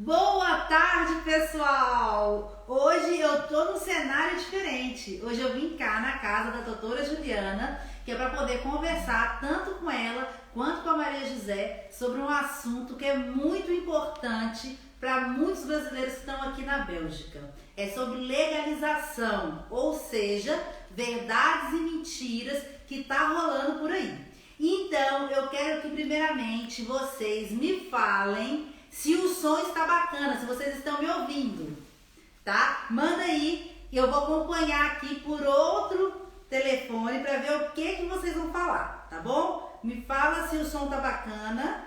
Boa tarde, pessoal! Hoje eu tô num cenário diferente. Hoje eu vim cá na casa da doutora Juliana, que é para poder conversar tanto com ela quanto com a Maria José sobre um assunto que é muito importante para muitos brasileiros que estão aqui na Bélgica. É sobre legalização, ou seja, verdades e mentiras que tá rolando por aí. Então, eu quero que primeiramente vocês me falem se o som está bacana, se vocês estão me ouvindo, tá? Manda aí, eu vou acompanhar aqui por outro telefone para ver o que vocês vão falar, tá bom? Me fala se o som tá bacana.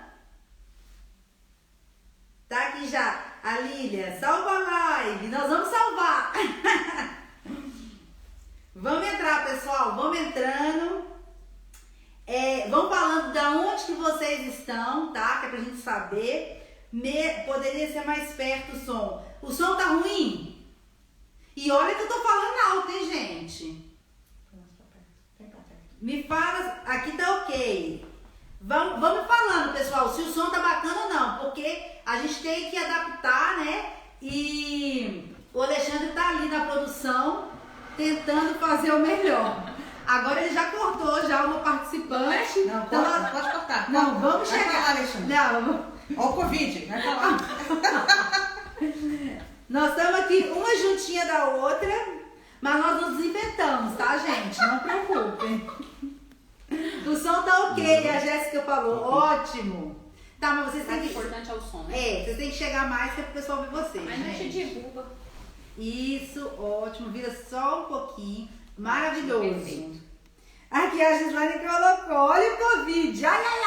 Tá aqui já a Lília, salva a live, nós vamos salvar. Vamos entrar, pessoal, vamos entrando. Vão falando de onde que vocês estão, tá? Que é pra gente saber. Poderia ser mais perto o som. O som tá ruim? E olha que eu tô falando alto, hein, gente? Me fala, aqui tá ok. Vamos falando, pessoal, se o som tá bacana ou não, porque a gente tem que adaptar, né? E o Alexandre tá ali na produção, tentando fazer o melhor. Agora ele já cortou já uma participante. Não, então, pode cortar. Não, vamos vai chegar. Falar, Alexandre. Não, ó o Covid, vai falar. Nós estamos aqui uma juntinha da outra, mas nós nos inventamos, tá, gente? Não preocupem. O som tá ok, a Jéssica falou, ótimo. Tá, mas vocês têm que... O importante é o som, né? vocês têm que chegar mais que é pro pessoal ver vocês, Mas não te divulga. Isso, ótimo, vira só um pouquinho. Maravilhoso. Perfeito. Aqui a Gislaine colocou, olha o Covid, ai, ai,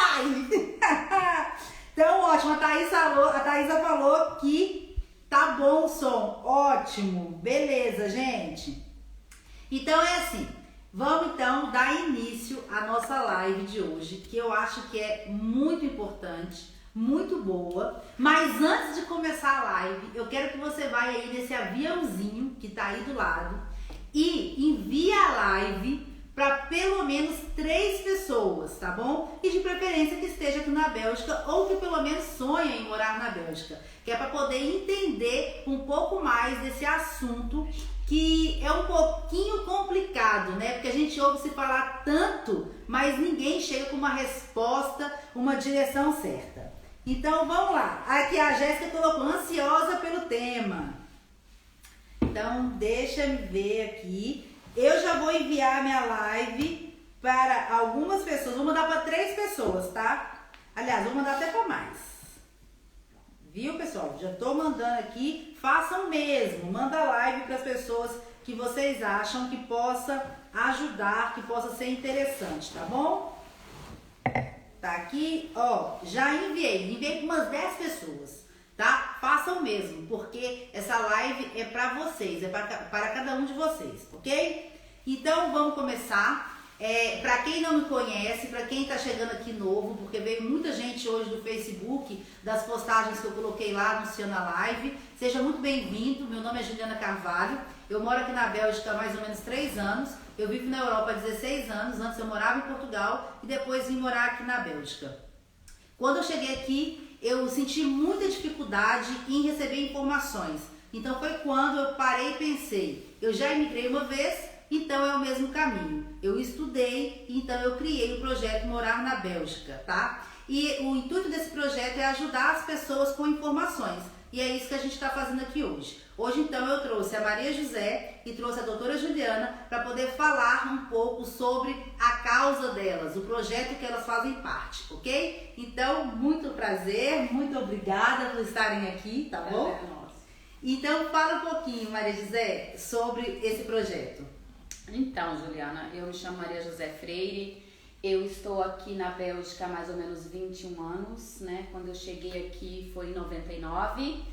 ai. Então, ótimo, a Thaísa falou que tá bom o som, ótimo, beleza, gente. Então é assim, vamos então dar início à nossa live de hoje, que eu acho que é muito importante, muito boa. Mas antes de começar a live, eu quero que você vá aí nesse aviãozinho que tá aí do lado e envie a live para pelo menos 3 pessoas, tá bom? E de preferência que esteja aqui na Bélgica ou que pelo menos sonha em morar na Bélgica, que é para poder entender um pouco mais desse assunto que é um pouquinho complicado, né? Porque a gente ouve se falar tanto, mas ninguém chega com uma resposta, uma direção certa. Então vamos lá. Aqui a Jéssica colocou ansiosa pelo tema. Então deixa eu ver aqui. Eu já vou enviar minha live para algumas pessoas. Vou mandar para 3 pessoas, tá? Aliás, vou mandar até para mais. Viu, pessoal? Já tô mandando aqui. Façam mesmo. Manda a live para as pessoas que vocês acham que possa ajudar, que possa ser interessante, tá bom? Tá aqui, ó. Já enviei. Enviei para umas 10 pessoas. Tá? Façam mesmo, porque essa live é para vocês, é para cada um de vocês, ok? Então vamos começar. Para quem não me conhece, para quem tá chegando aqui novo, porque veio muita gente hoje do Facebook, das postagens que eu coloquei lá anunciando a live, seja muito bem-vindo. Meu nome é Juliana Carvalho, eu moro aqui na Bélgica há mais ou menos 3 anos, eu vivo na Europa há 16 anos, antes eu morava em Portugal e depois vim morar aqui na Bélgica. Quando eu cheguei aqui, eu senti muita dificuldade em receber informações. Então foi quando eu parei e pensei, eu já imigrei uma vez, então é o mesmo caminho. Eu estudei, então eu criei o projeto Morar na Bélgica, tá? E o intuito desse projeto é ajudar as pessoas com informações. E é isso que a gente está fazendo aqui hoje. Hoje, então, eu trouxe a Maria José e trouxe a doutora Juliana para poder falar um pouco sobre a causa delas, o projeto que elas fazem parte, ok? Então, muito prazer, muito obrigada por estarem aqui, tá bom? Então, fala um pouquinho, Maria José, sobre esse projeto. Então, Juliana, eu me chamo Maria José Freire, eu estou aqui na Bélgica há mais ou menos 21 anos, né? Quando eu cheguei aqui foi em 99.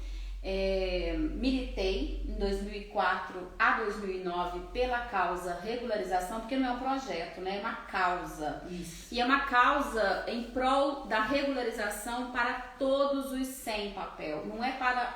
Militei em 2004 a 2009 pela causa regularização, porque não é um projeto, né? É uma causa. Isso. E é uma causa em prol da regularização para todos os sem papel. Não é para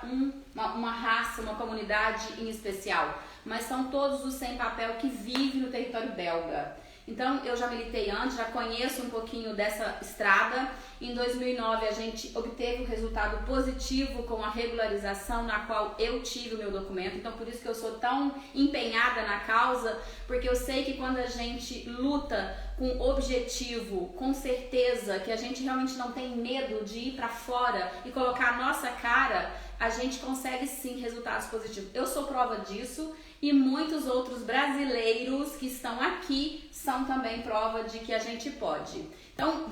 uma raça, uma comunidade em especial, mas são todos os sem papel que vivem no território belga. Então eu já militei antes, já conheço um pouquinho dessa estrada. Em 2009 a gente obteve um resultado positivo com a regularização na qual eu tive o meu documento. Então por isso que eu sou tão empenhada na causa, porque eu sei que quando a gente luta com objetivo, com certeza, que a gente realmente não tem medo de ir para fora e colocar a nossa cara, a gente consegue sim resultados positivos. Eu sou prova disso e muitos outros brasileiros que estão aqui são também prova de que a gente pode. Então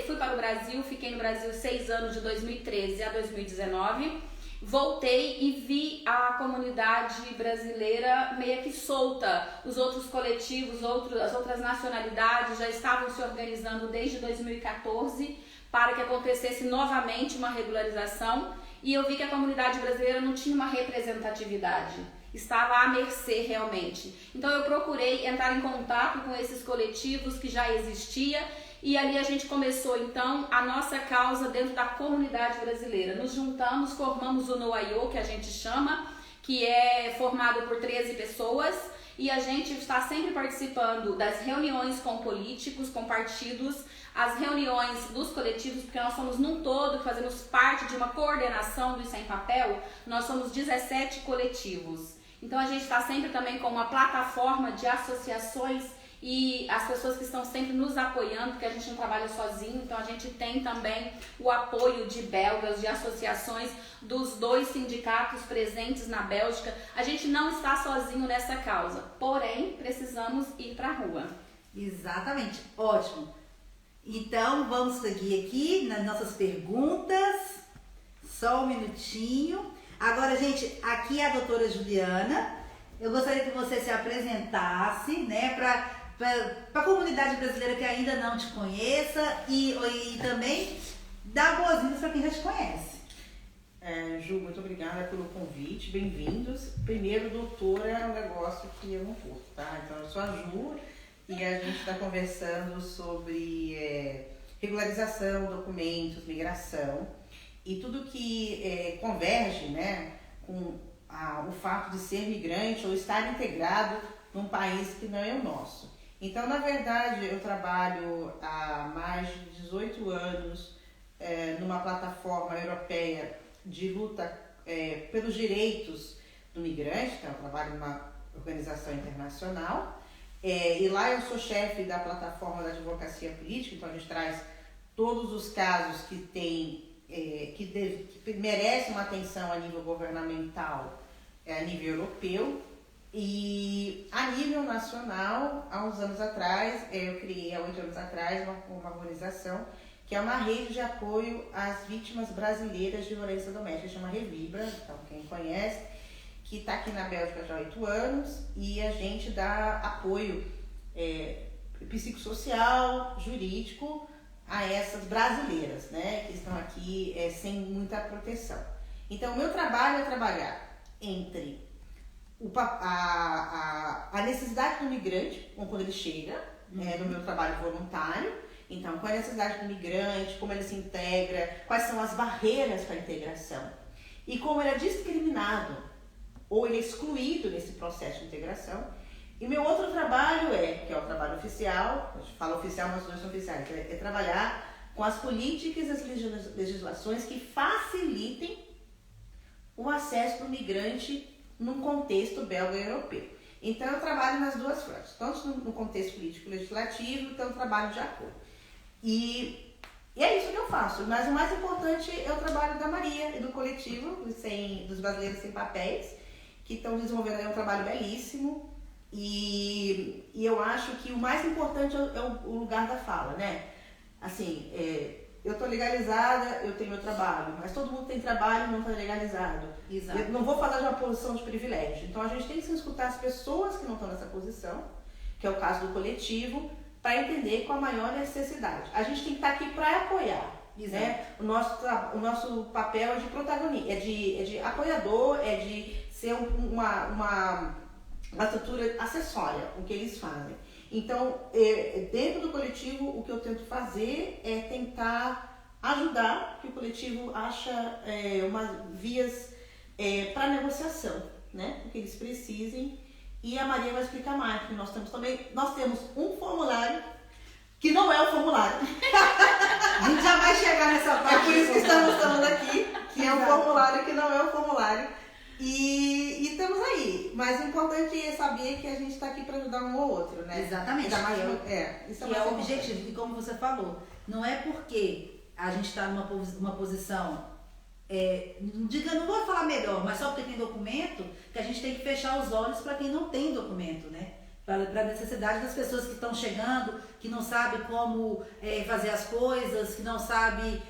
fui para o Brasil, fiquei no Brasil 6 anos, de 2013 a 2019. Voltei e vi a comunidade brasileira meio que solta. Os outros coletivos, as outras nacionalidades já estavam se organizando desde 2014 para que acontecesse novamente uma regularização. E eu vi que a comunidade brasileira não tinha uma representatividade, estava à mercê realmente. Então eu procurei entrar em contato com esses coletivos que já existia e ali a gente começou então a nossa causa dentro da comunidade brasileira. Nos juntamos, formamos o NoIO, que a gente chama, que é formado por 13 pessoas, e a gente está sempre participando das reuniões com políticos, com partidos, as reuniões dos coletivos, porque nós somos num todo, fazemos parte de uma coordenação do Sem Papel, nós somos 17 coletivos. Então a gente está sempre também com uma plataforma de associações e as pessoas que estão sempre nos apoiando, porque a gente não trabalha sozinho, então a gente tem também o apoio de belgas, de associações dos 2 sindicatos presentes na Bélgica. A gente não está sozinho nessa causa, porém precisamos ir para a rua. Exatamente, ótimo. Então vamos seguir aqui nas nossas perguntas, só um minutinho. Agora, gente, aqui é a doutora Juliana. Eu gostaria que você se apresentasse, né, para a comunidade brasileira que ainda não te conheça e também dar boas-vindas para quem já te conhece. Ju, muito obrigada pelo convite, bem-vindos. Primeiro, doutora é um negócio que eu não curto, tá? Então, eu sou a Ju e a gente está conversando sobre regularização, documentos, migração e tudo que converge, né, com o fato de ser migrante ou estar integrado num país que não é o nosso. Então, na verdade, eu trabalho há mais de 18 anos numa plataforma europeia de luta pelos direitos do migrante, então eu trabalho numa organização internacional, e lá eu sou chefe da plataforma da advocacia política, então a gente traz todos os casos que merecem uma atenção a nível governamental, a nível europeu. E a nível nacional, há uns anos atrás, eu criei há 8 anos atrás uma organização que é uma rede de apoio às vítimas brasileiras de violência doméstica, chama Revibra, então quem conhece, que está aqui na Bélgica já há 8 anos, e a gente dá apoio psicossocial, jurídico a essas brasileiras, né, que estão aqui sem muita proteção. Então o meu trabalho é trabalhar entre a necessidade do migrante, quando ele chega, no meu trabalho voluntário. Então, qual é a necessidade do migrante, como ele se integra, quais são as barreiras para a integração e como ele é discriminado ou ele é excluído nesse processo de integração. E meu outro trabalho que é o trabalho oficial, a gente fala oficial, mas não são oficiais, é trabalhar com as políticas e as legislações que facilitem o acesso do migrante num contexto belga e europeu. Então eu trabalho nas duas frentes, tanto no contexto político-legislativo, então eu trabalho de acordo. E é isso que eu faço, mas o mais importante é o trabalho da Maria e do coletivo dos brasileiros sem papéis, que estão desenvolvendo aí um trabalho belíssimo, e eu acho que o mais importante é o lugar da fala, né? Assim, eu estou legalizada, eu tenho meu trabalho, mas todo mundo tem trabalho e não está legalizado. Exato. Eu não vou falar de uma posição de privilégio. Então a gente tem que escutar as pessoas que não estão nessa posição, que é o caso do coletivo, para entender qual a maior necessidade. A gente tem que estar aqui para apoiar. Né? O nosso papel é de protagonista, é de apoiador, é de ser uma estrutura acessória, o que eles fazem. Então, dentro do coletivo, o que eu tento fazer é tentar ajudar que o coletivo acha vias para negociação, né? O que eles precisem. E a Maria vai explicar mais, porque nós temos um formulário que não é o formulário. A gente já vai chegar nessa parte. É por isso que estamos falando aqui, que é um Exato. formulário que não é o formulário. E estamos aí. Mas o importante é saber que a gente está aqui para ajudar um ao outro, né? Exatamente. Ainda mais, Que isso é mais o importante. objetivo. E como você falou, não é porque a gente está numa posição, não vou falar melhor, mas só porque tem documento, que a gente tem que fechar os olhos para quem não tem documento, né? Para a necessidade das pessoas que estão chegando, que não sabem como fazer as coisas, que não sabem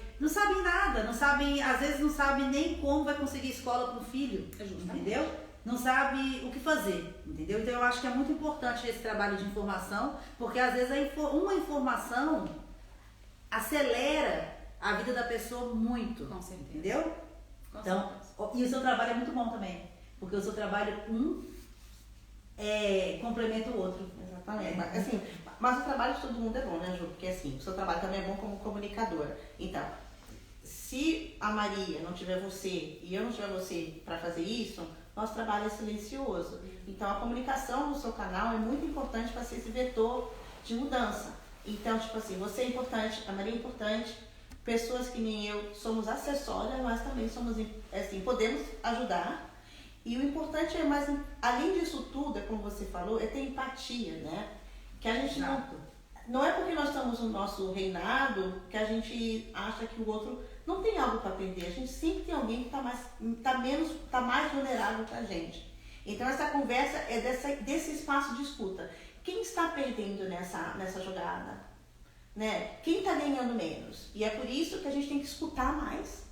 nada, às vezes não sabem nem como vai conseguir escola para o filho, entendeu? Não sabe o que fazer, entendeu? Então eu acho que é muito importante esse trabalho de informação, porque às vezes uma informação acelera a vida da pessoa muito, Com certeza. entendeu? Com Então, certeza. e o seu trabalho é muito bom também, porque o seu trabalho complementa o outro. Exatamente. Mas o trabalho de todo mundo é bom, né, Ju? Porque assim, o seu trabalho também é bom como comunicadora. Então, se a Maria não tiver você e eu não tiver você para fazer isso, nosso trabalho é silencioso. Então, a comunicação no seu canal é muito importante para ser esse vetor de mudança. Então, tipo assim, você é importante, a Maria é importante, pessoas que nem eu somos acessórias, mas também somos, assim, podemos ajudar. E o importante é mais, além disso tudo, é como você falou, é ter empatia, né? Que a gente não é porque nós estamos no nosso reinado que a gente acha que o outro não tem algo para aprender. A gente sempre tem alguém que está mais vulnerável que a gente. Então essa conversa é desse espaço de escuta. Quem está perdendo nessa jogada? Né? Quem está ganhando menos? E é por isso que a gente tem que escutar mais.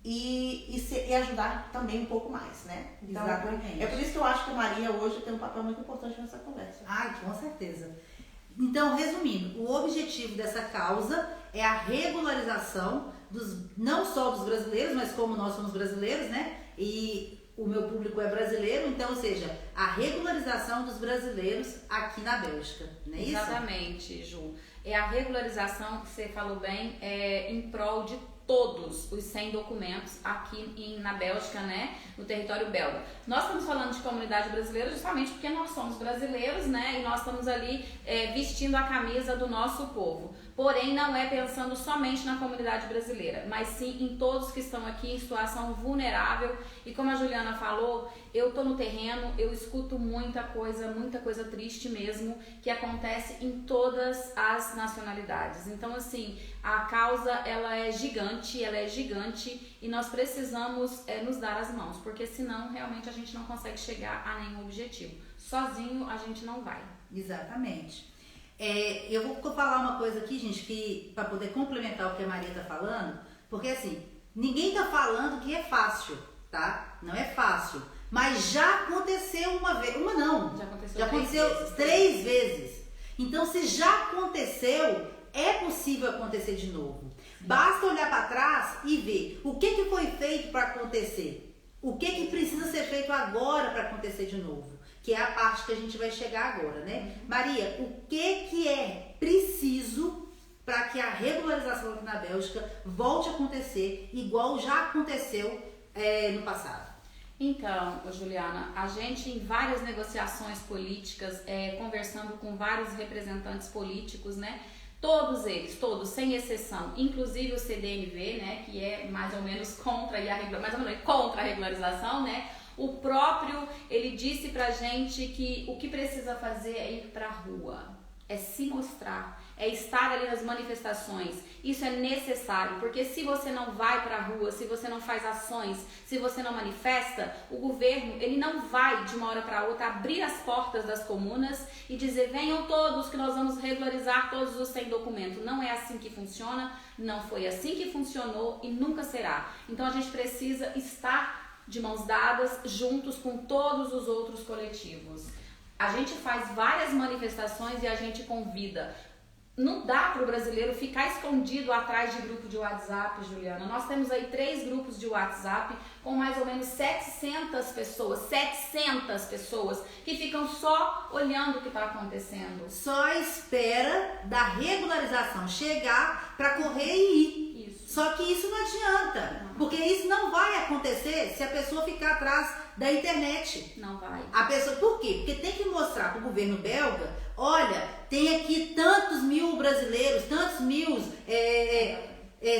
E ajudar também um pouco mais, né? Então, Exatamente. é por isso que eu acho que a Maria hoje tem um papel muito importante nessa conversa. Ai, com certeza. Então, resumindo, o objetivo dessa causa é a regularização não só dos brasileiros, mas como nós somos brasileiros, né? E o meu público é brasileiro, então, ou seja, a regularização dos brasileiros aqui na Bélgica, não é isso? Exatamente, Ju. É a regularização, que você falou bem, em prol de todos os 100 documentos aqui na Bélgica, né, no território belga. Nós estamos falando de comunidade brasileira justamente porque nós somos brasileiros, né, e nós estamos ali vestindo a camisa do nosso povo. Porém, não é pensando somente na comunidade brasileira, mas sim em todos que estão aqui em situação vulnerável. E como a Juliana falou, eu tô no terreno, eu escuto muita coisa triste mesmo, que acontece em todas as nacionalidades. Então, assim, a causa, ela é gigante e nós precisamos nos dar as mãos, porque senão realmente a gente não consegue chegar a nenhum objetivo. Sozinho a gente não vai. Exatamente. Eu vou falar uma coisa aqui, gente, que para poder complementar o que a Maria tá falando, porque assim, ninguém tá falando que é fácil, tá? Não é fácil. Mas já aconteceu uma vez, uma não. Já aconteceu 3 vezes. Então, se já aconteceu, é possível acontecer de novo. Basta olhar para trás e ver o que foi feito para acontecer. O que precisa ser feito agora para acontecer de novo. Que é a parte que a gente vai chegar agora, né? Maria, o que é preciso para que a regularização aqui na Bélgica volte a acontecer igual já aconteceu no passado? Então, Juliana, a gente em várias negociações políticas, conversando com vários representantes políticos, né? Todos eles, sem exceção, inclusive o CDNV, né? Que é mais ou menos contra a regularização, né? O próprio, ele disse pra gente que o que precisa fazer é ir pra rua, é se mostrar, é estar ali nas manifestações. Isso é necessário, porque se você não vai pra rua, se você não faz ações, se você não manifesta, o governo, ele não vai de uma hora pra outra abrir as portas das comunas e dizer, venham todos que nós vamos regularizar todos os 100 documentos. Não é assim que funciona, não foi assim que funcionou e nunca será. Então a gente precisa estar de mãos dadas, juntos com todos os outros coletivos. A gente faz várias manifestações e a gente convida. Não dá para o brasileiro ficar escondido atrás de grupo de WhatsApp, Juliana. Nós temos aí 3 grupos de WhatsApp com mais ou menos 700 pessoas que ficam só olhando o que está acontecendo. Só à espera da regularização chegar para correr e ir. Isso. Só que isso não adianta, porque isso não vai acontecer. acontecer se a pessoa ficar atrás da internet. Não vai. A pessoa, por quê? Porque tem que mostrar para o governo belga, olha, tem aqui tantos mil brasileiros, tantos mil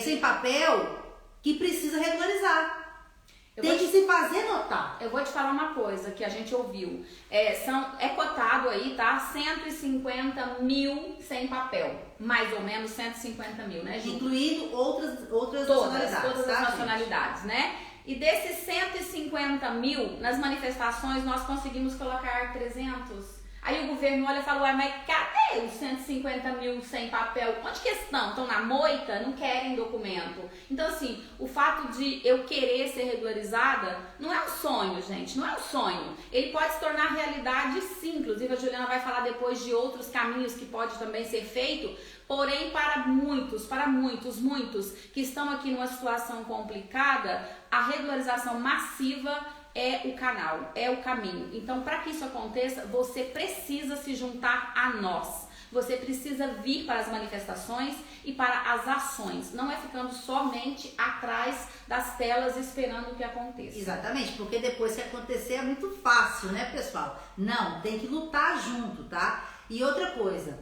sem papel que precisa regularizar. Tem que se fazer notar. Eu vou te falar uma coisa que a gente ouviu. É cotado aí, tá? 150 mil sem papel. Mais ou menos 150 mil, né, Ju? Incluindo outras Todas nacionalidades. as nacionalidades, né? E desses 150 mil, nas manifestações, nós conseguimos colocar 300. Aí o governo olha e fala, ué, mas cadê os 150 mil sem papel? Onde que estão? Estão na moita? Não querem documento. Então, assim, o fato de eu querer ser regularizada não é um sonho, gente, não é um sonho. Ele pode se tornar realidade, sim. Inclusive, a Juliana vai falar depois de outros caminhos que pode também ser feito. Porém, para muitos que estão aqui numa situação complicada, a regularização massiva é o canal, é o caminho. Então, para que isso aconteça, você precisa se juntar a nós. Você precisa vir para as manifestações e para as ações. Não é ficando somente atrás das telas esperando que aconteça. Exatamente, porque depois que acontecer é muito fácil, né, pessoal? Não, tem que lutar junto, tá? E outra coisa,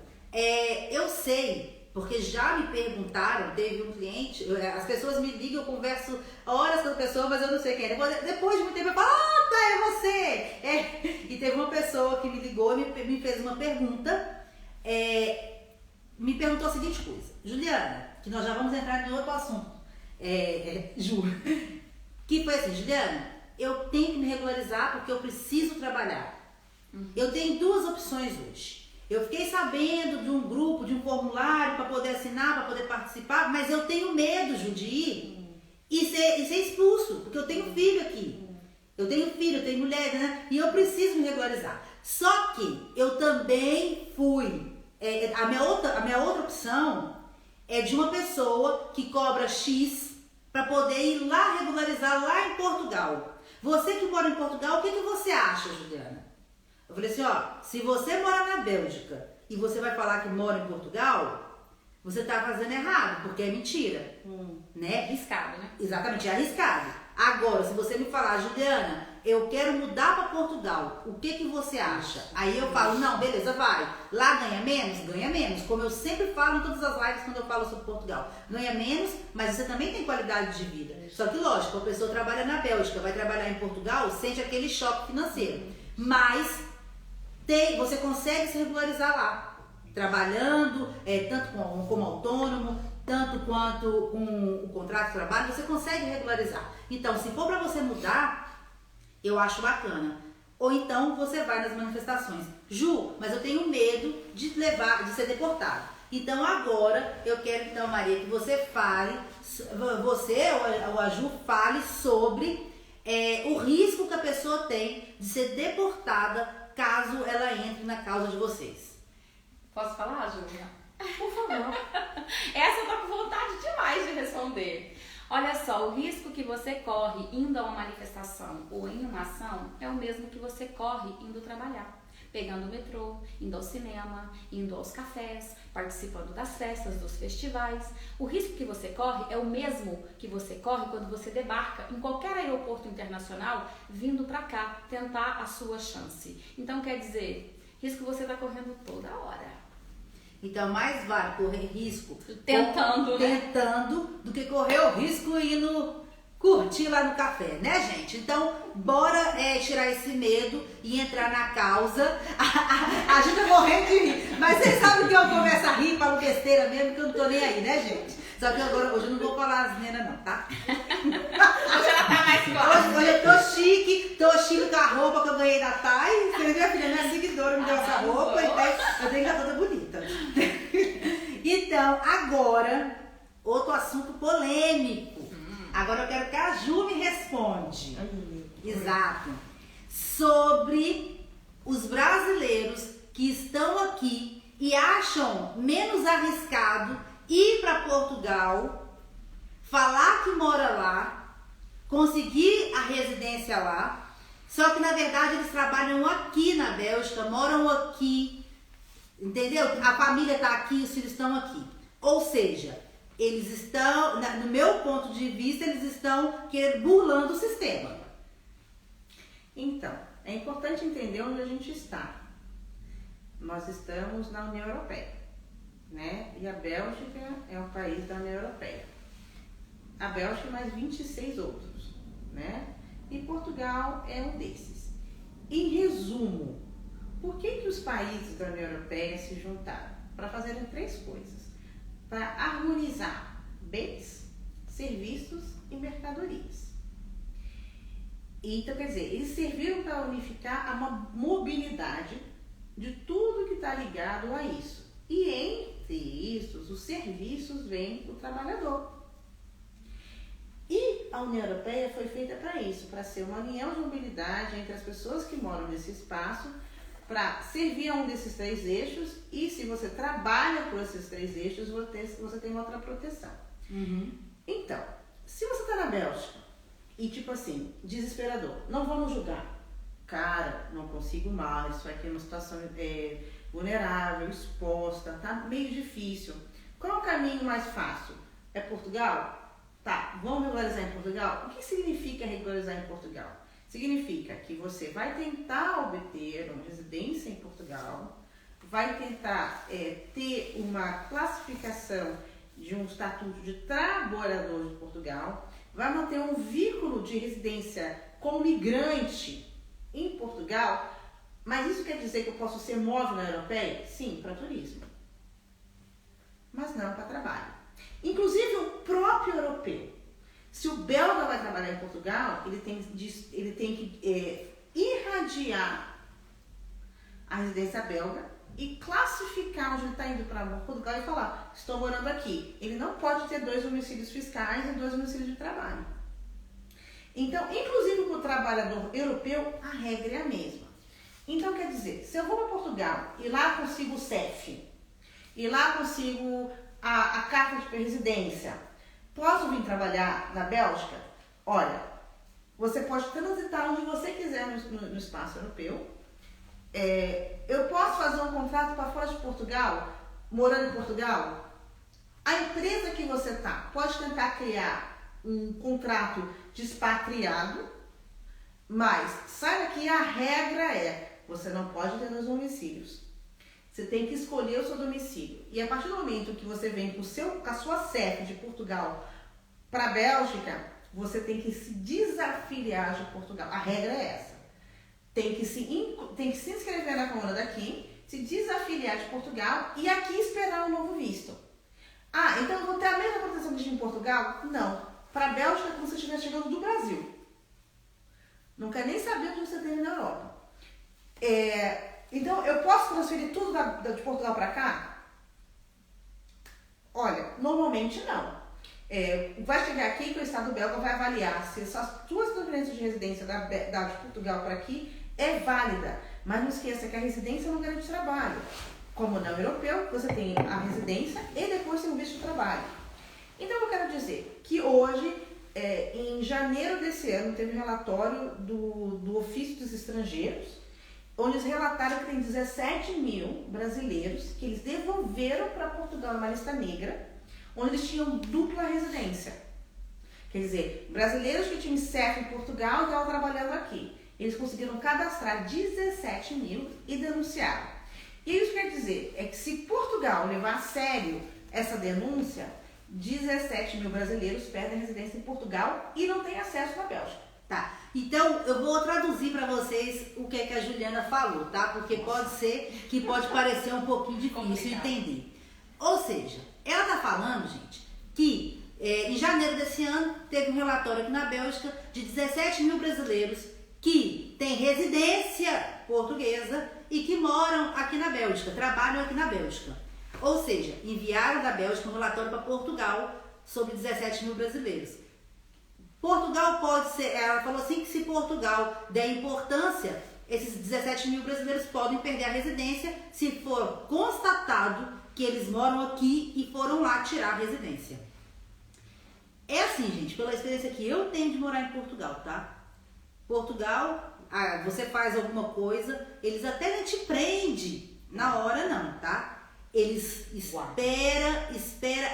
eu sei, porque já me perguntaram, teve um cliente, as pessoas me ligam, eu converso horas com a pessoa, mas eu não sei quem é. Depois de muito tempo eu falo, tá, é você! E teve uma pessoa que me ligou e me fez uma pergunta, me perguntou a seguinte coisa, Juliana, que nós já vamos entrar em outro assunto, Ju, que foi assim, Juliana, eu tenho que me regularizar porque eu preciso trabalhar. Eu tenho duas opções hoje. Eu fiquei sabendo de um grupo, de um formulário para poder assinar, para poder participar, mas eu tenho medo, Ju, de ir e ser expulso, porque eu tenho filho aqui. Eu tenho filho, eu tenho mulher, né? E eu preciso me regularizar. Só que eu também fui. A minha outra opção é de uma pessoa que cobra X para poder ir lá regularizar lá em Portugal. Você que mora em Portugal, o que você acha, Juliana? Eu falei assim, ó, se você mora na Bélgica e você vai falar que mora em Portugal, você tá fazendo errado, porque é mentira, né? É arriscado, né? Exatamente, é arriscado. Agora, se você me falar, Juliana, eu quero mudar para Portugal, o que você acha? Aí eu falo, não, beleza, vai. Lá ganha menos? Ganha menos. Como eu sempre falo em todas as lives quando eu falo sobre Portugal. Ganha menos, mas você também tem qualidade de vida. Só que, lógico, a pessoa trabalha na Bélgica, vai trabalhar em Portugal, sente aquele choque financeiro. Mas você consegue se regularizar lá, trabalhando, tanto como autônomo, tanto quanto com o contrato de trabalho, você consegue regularizar. Então, se for para você mudar, eu acho bacana. Ou então você vai nas manifestações. Ju, mas eu tenho medo de ser deportado. Então agora eu quero, então, Maria, que você fale, você ou a Ju fale sobre o risco que a pessoa tem de ser deportada caso ela entre na causa de vocês. Posso falar, Júlia? Por favor. Essa eu tô com vontade demais de responder. Olha só, o risco que você corre indo a uma manifestação ou em uma ação é o mesmo que você corre indo trabalhar. Pegando o metrô, indo ao cinema, indo aos cafés, participando das festas, dos festivais. O risco que você corre é o mesmo que você corre quando você debarca em qualquer aeroporto internacional vindo para cá tentar a sua chance. Então, quer dizer, risco você está correndo toda hora. Então, mais vale correr risco tentando do que correr o risco indo curtir lá no café, né, gente? Então, bora tirar esse medo e entrar na causa. A gente tá morrendo de rir. Mas vocês sabem que eu começo a rir, falo besteira mesmo, que eu não tô nem aí, né, gente? Só que agora, hoje eu não vou falar asneira não, tá? Hoje ela tá mais forte. Hoje eu tô chique com a roupa que eu ganhei da Thay. Você viu, filha? Minha seguidora me deu essa roupa, então eu tenho que estar toda bonita. Então, agora, outro assunto polêmico. Agora eu quero que a Ju me responde. Exato. Sobre os brasileiros que estão aqui e acham menos arriscado ir para Portugal, falar que mora lá, conseguir a residência lá, só que na verdade eles trabalham aqui na Bélgica, moram aqui, entendeu? A família está aqui, os filhos estão aqui. Ou seja, eles estão, no meu ponto de vista, eles estão burlando o sistema. Então, é importante entender onde a gente está. Nós estamos na União Europeia, né? E a Bélgica é um país da União Europeia. A Bélgica e mais 26 outros, né? E Portugal é um desses. Em resumo, por que os países da União Europeia se juntaram? Para fazerem 3 coisas. Para harmonizar bens, serviços e mercadorias. Então, quer dizer, eles serviram para unificar a mobilidade de tudo que está ligado a isso. E entre isso, os serviços vêm do trabalhador. E a União Europeia foi feita para isso, para ser uma união de mobilidade entre as pessoas que moram nesse espaço, para servir a um desses 3 eixos, e se você trabalha por esses 3 eixos, você tem outra proteção. Uhum. Então, se você está na Bélgica e tipo assim, desesperador, não vamos julgar. Cara, não consigo mais, isso aqui é uma situação vulnerável, exposta, tá meio difícil. Qual é o caminho mais fácil? É Portugal? Tá, vamos regularizar em Portugal? O que significa regularizar em Portugal? Significa que você vai tentar obter uma residência em Portugal, vai tentar ter uma classificação de um estatuto de trabalhador de Portugal, vai manter um vínculo de residência como migrante em Portugal, mas isso quer dizer que eu posso ser móvel na Europeia? Sim, para turismo, mas não para trabalho. Inclusive o próprio europeu, se o belga vai trabalhar em Portugal, ele tem que irradiar a residência belga e classificar onde ele está indo para Portugal e falar, estou morando aqui. Ele não pode ter 2 domicílios fiscais e 2 domicílios de trabalho. Então, inclusive para o trabalhador europeu, a regra é a mesma. Então, quer dizer, se eu vou para Portugal e lá consigo o CEF, e lá consigo a carta de residência, posso vir trabalhar na Bélgica? Olha, você pode transitar onde você quiser no espaço europeu. Eu posso fazer um contrato para fora de Portugal, morando em Portugal? A empresa que você está pode tentar criar um contrato de expatriado, mas saiba que a regra é, você não pode ter 2 domicílios. Você tem que escolher o seu domicílio. E a partir do momento que você vem com a sua CEF de Portugal para a Bélgica, você tem que se desafiliar de Portugal. A regra é essa. Tem que se inscrever na Câmara daqui, se desafiliar de Portugal e aqui esperar um novo visto. Ah, então eu vou ter a mesma proteção que tinha em Portugal? Não. Para a Bélgica é como se estivesse chegando do Brasil. Não quer nem saber onde você tem na Europa. Então, eu posso transferir tudo de Portugal para cá? Olha, normalmente não. Vai chegar aqui que o Estado belga vai avaliar se as suas transferências de residência de Portugal para aqui é válida. Mas não esqueça que a residência não garante trabalho. Como no europeu, você tem a residência e depois tem o visto de trabalho. Então, eu quero dizer que hoje, em janeiro desse ano, teve um relatório do Ofício dos Estrangeiros, onde eles relataram que tem 17 mil brasileiros que eles devolveram para Portugal numa lista negra, onde eles tinham dupla residência. Quer dizer, brasileiros que tinham CEF em Portugal e estavam trabalhando aqui. Eles conseguiram cadastrar 17 mil e denunciaram. E isso quer dizer que se Portugal levar a sério essa denúncia, 17 mil brasileiros perdem residência em Portugal e não têm acesso na Bélgica. Tá, então eu vou traduzir para vocês o que a Juliana falou, tá? Porque pode ser que pode parecer um pouquinho difícil entender. Ou seja, ela tá falando, gente, que em janeiro desse ano teve um relatório aqui na Bélgica de 17 mil brasileiros que têm residência portuguesa e que moram aqui na Bélgica, trabalham aqui na Bélgica. Ou seja, enviaram da Bélgica um relatório para Portugal sobre 17 mil brasileiros. Portugal pode ser, ela falou assim que se Portugal der importância, esses 17 mil brasileiros podem perder a residência se for constatado que eles moram aqui e foram lá tirar a residência. É assim, gente, pela experiência que eu tenho de morar em Portugal, tá? Portugal, você faz alguma coisa, eles até não te prendem na hora não, tá? eles espera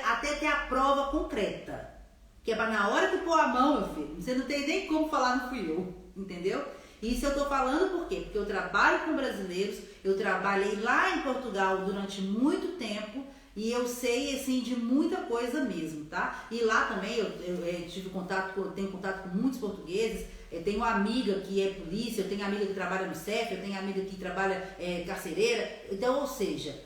até ter a prova concreta. Que é pra na hora que pôr a mão, meu filho, você não tem nem como falar, não fui eu, entendeu? Isso eu tô falando por quê? Porque eu trabalho com brasileiros, eu trabalhei lá em Portugal durante muito tempo e eu sei, assim, de muita coisa mesmo, tá? E lá também eu tenho contato com muitos portugueses, eu tenho uma amiga que é polícia, eu tenho amiga que trabalha no CEF, eu tenho amiga que trabalha carcereira, então, ou seja,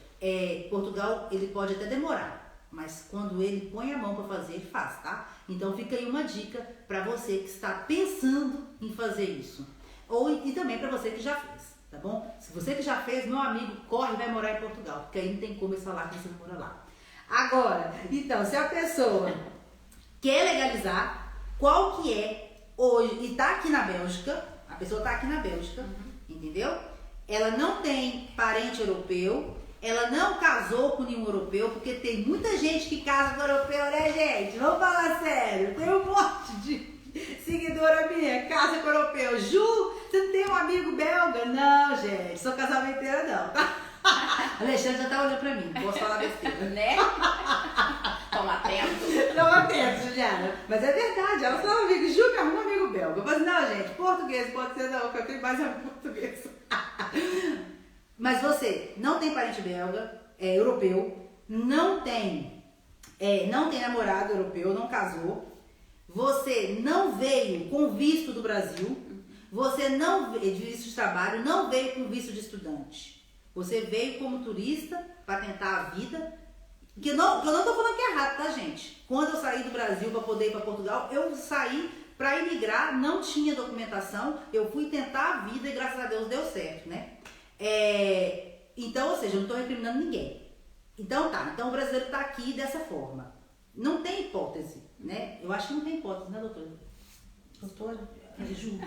Portugal, ele pode até demorar, mas quando ele põe a mão para fazer, ele faz, tá? Então fica aí uma dica para você que está pensando em fazer isso. E também para você que já fez, tá bom? Se você que já fez, meu amigo, corre e vai morar em Portugal, porque aí não tem como eles falar que você mora lá. Agora, então, se a pessoa quer legalizar, qual que é hoje, e tá aqui na Bélgica, a pessoa tá aqui na Bélgica, entendeu? Ela não tem parente europeu, ela não casou com nenhum europeu, porque tem muita gente que casa com europeu, né, gente? Vamos falar sério. Tem um monte de seguidora minha, casa com europeu. Ju, você não tem um amigo belga? Não, gente, sou casamenteira não, tá? Alexandre já tá olhando pra mim, não posso falar besteira. Né? Toma atento. Toma atento, Juliana. Mas é verdade, ela falou amigo, Ju, me arruma um amigo belga. Eu falei, não, gente, português pode ser não, que eu tenho mais amigo português. Mas você não tem parente belga, europeu, não tem namorado europeu, não casou, você não veio com visto do Brasil, você não veio de visto de trabalho, não veio com visto de estudante. Você veio como turista para tentar a vida. Que eu não tô falando que é errado, tá, gente? Quando eu saí do Brasil para poder ir para Portugal, eu saí para imigrar, não tinha documentação, eu fui tentar a vida e graças a Deus deu certo, né? Então, ou seja, eu não estou recriminando ninguém. Então tá, então o brasileiro está aqui dessa forma. Não tem hipótese, né? Eu acho que não tem hipótese, né, doutora? Doutora? Ju.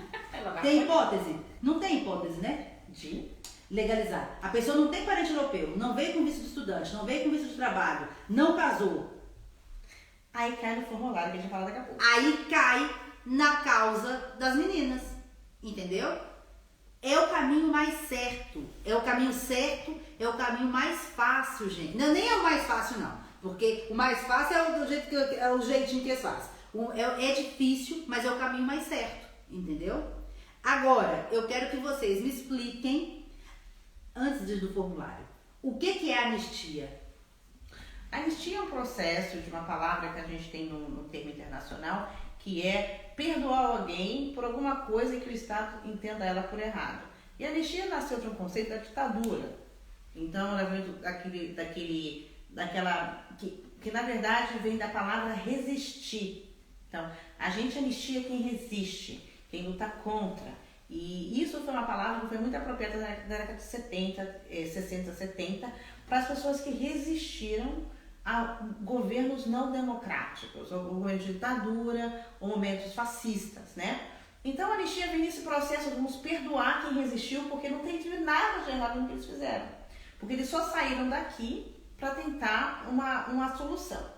Tem hipótese? Não tem hipótese, né? De legalizar. A pessoa não tem parente europeu, não veio com visto de estudante, não veio com visto de trabalho, não casou. Aí cai no formulário que a gente vai falar daqui a pouco. Aí cai na causa das meninas, entendeu? É o caminho mais certo, é o caminho certo, é o caminho mais fácil, gente. Não, nem é o mais fácil, não, porque o mais fácil é o jeitinho que eles fazem. É difícil, mas é o caminho mais certo, entendeu? Agora, eu quero que vocês me expliquem, antes do formulário, o que é anistia? Anistia é um processo de uma palavra que a gente tem no termo internacional, que é perdoar alguém por alguma coisa que o Estado entenda ela por errado. E a anistia nasceu de um conceito da ditadura. Então, ela vem daquela que na verdade vem da palavra resistir. Então, a gente anistia quem resiste, quem luta contra. E isso foi uma palavra que foi muito apropriada na década de 60, 70, para as pessoas que resistiram a governos não democráticos, ou governos de ditadura, ou momentos fascistas, né? Então a anistia vem nesse processo de vamos perdoar quem resistiu, porque não tem nada de errado no que eles fizeram. Porque eles só saíram daqui para tentar uma solução.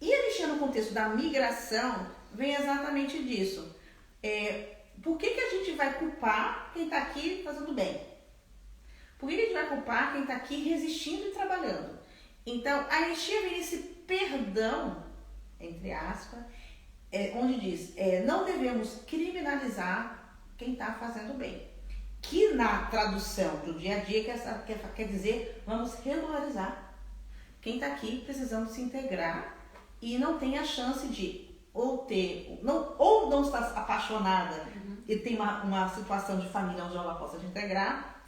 E a anistia no contexto da migração vem exatamente disso. Por que a gente vai culpar quem está aqui fazendo bem? Por que a gente vai culpar quem está aqui resistindo e trabalhando? Então, a anistia vem nesse perdão, entre aspas, onde diz, não devemos criminalizar quem está fazendo bem. Que na tradução do dia a dia quer dizer, vamos regularizar quem está aqui precisando se integrar e não tem a chance de ou não estar apaixonada e tem uma situação de família onde ela possa se integrar,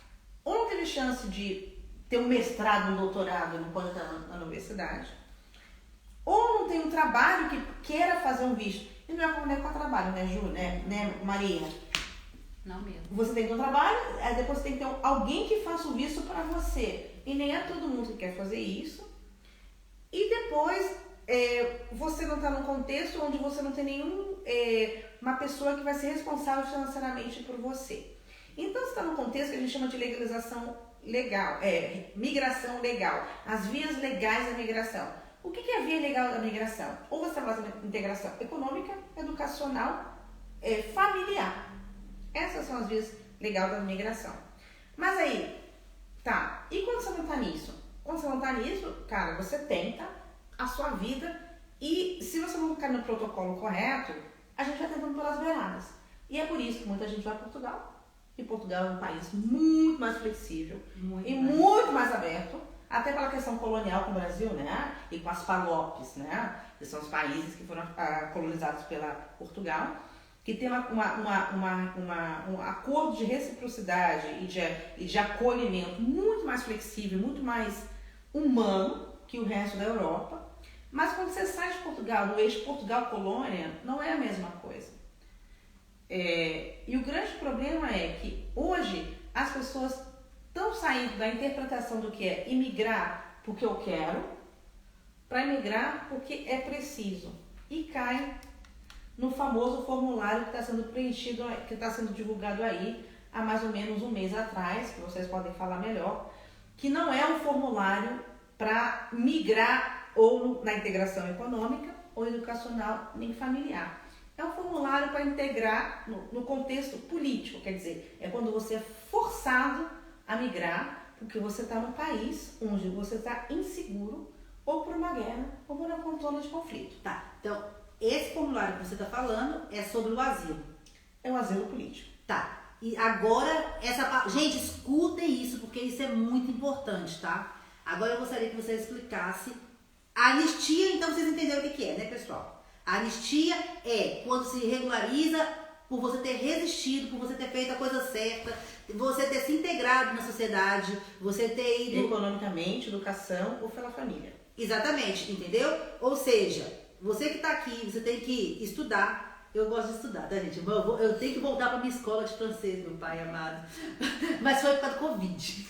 ou não teve chance de ter um mestrado, um doutorado e não pode estar na universidade, ou não tem um trabalho que queira fazer um visto. E não é com trabalho, né, Ju, né, Maria? Não mesmo. Você tem que ter um trabalho, aí depois você tem que ter alguém que faça o visto para você. E nem é todo mundo que quer fazer isso. E depois, você não está num contexto onde você não tem uma pessoa que vai ser responsável financeiramente por você. Então, você está num contexto que a gente chama de legalização legal, migração legal, as vias legais da migração. O que é a via legal da migração? Ou você está fazendo integração econômica, educacional, familiar. Essas são as vias legais da migração. Mas aí, tá, e quando você não está nisso? Quando você não tá nisso, cara, você tenta a sua vida e se você não ficar no protocolo correto, a gente vai tentando pelas beiradas. E é por isso que muita gente vai a Portugal. E Portugal é um país muito mais flexível muito mais aberto, até pela questão colonial com o Brasil, né? E com as palopes, né? Que são os países que foram colonizados pela Portugal, que tem um acordo de reciprocidade e de acolhimento muito mais flexível, muito mais humano que o resto da Europa. Mas quando você sai de Portugal, no eixo Portugal-Colônia, não é a mesma coisa. E o grande problema é que hoje as pessoas estão saindo da interpretação do que é imigrar porque eu quero, para imigrar porque é preciso. E cai no famoso formulário que está sendo preenchido, que está sendo divulgado aí há mais ou menos um mês atrás, que vocês podem falar melhor, que não é um formulário para migrar ou na integração econômica, ou educacional, nem familiar. É um formulário para integrar no contexto político, quer dizer, é quando você é forçado a migrar porque você está num país onde você está inseguro ou por uma guerra ou por uma zona de conflito. Tá, então esse formulário que você está falando é sobre o asilo. É um asilo político. Tá, e agora, gente, escutem isso porque isso é muito importante, tá? Agora eu gostaria que você explicasse a anistia, então vocês entenderam o que é, né, pessoal? A anistia é quando se regulariza por você ter resistido, por você ter feito a coisa certa, você ter se integrado na sociedade, você ter ido... Economicamente, educação ou pela família. Exatamente, entendeu? Ou seja, você que está aqui, você tem que estudar. Eu gosto de estudar, tá, gente? Eu tenho que voltar para minha escola de francês, meu pai amado. Mas foi por causa do Covid.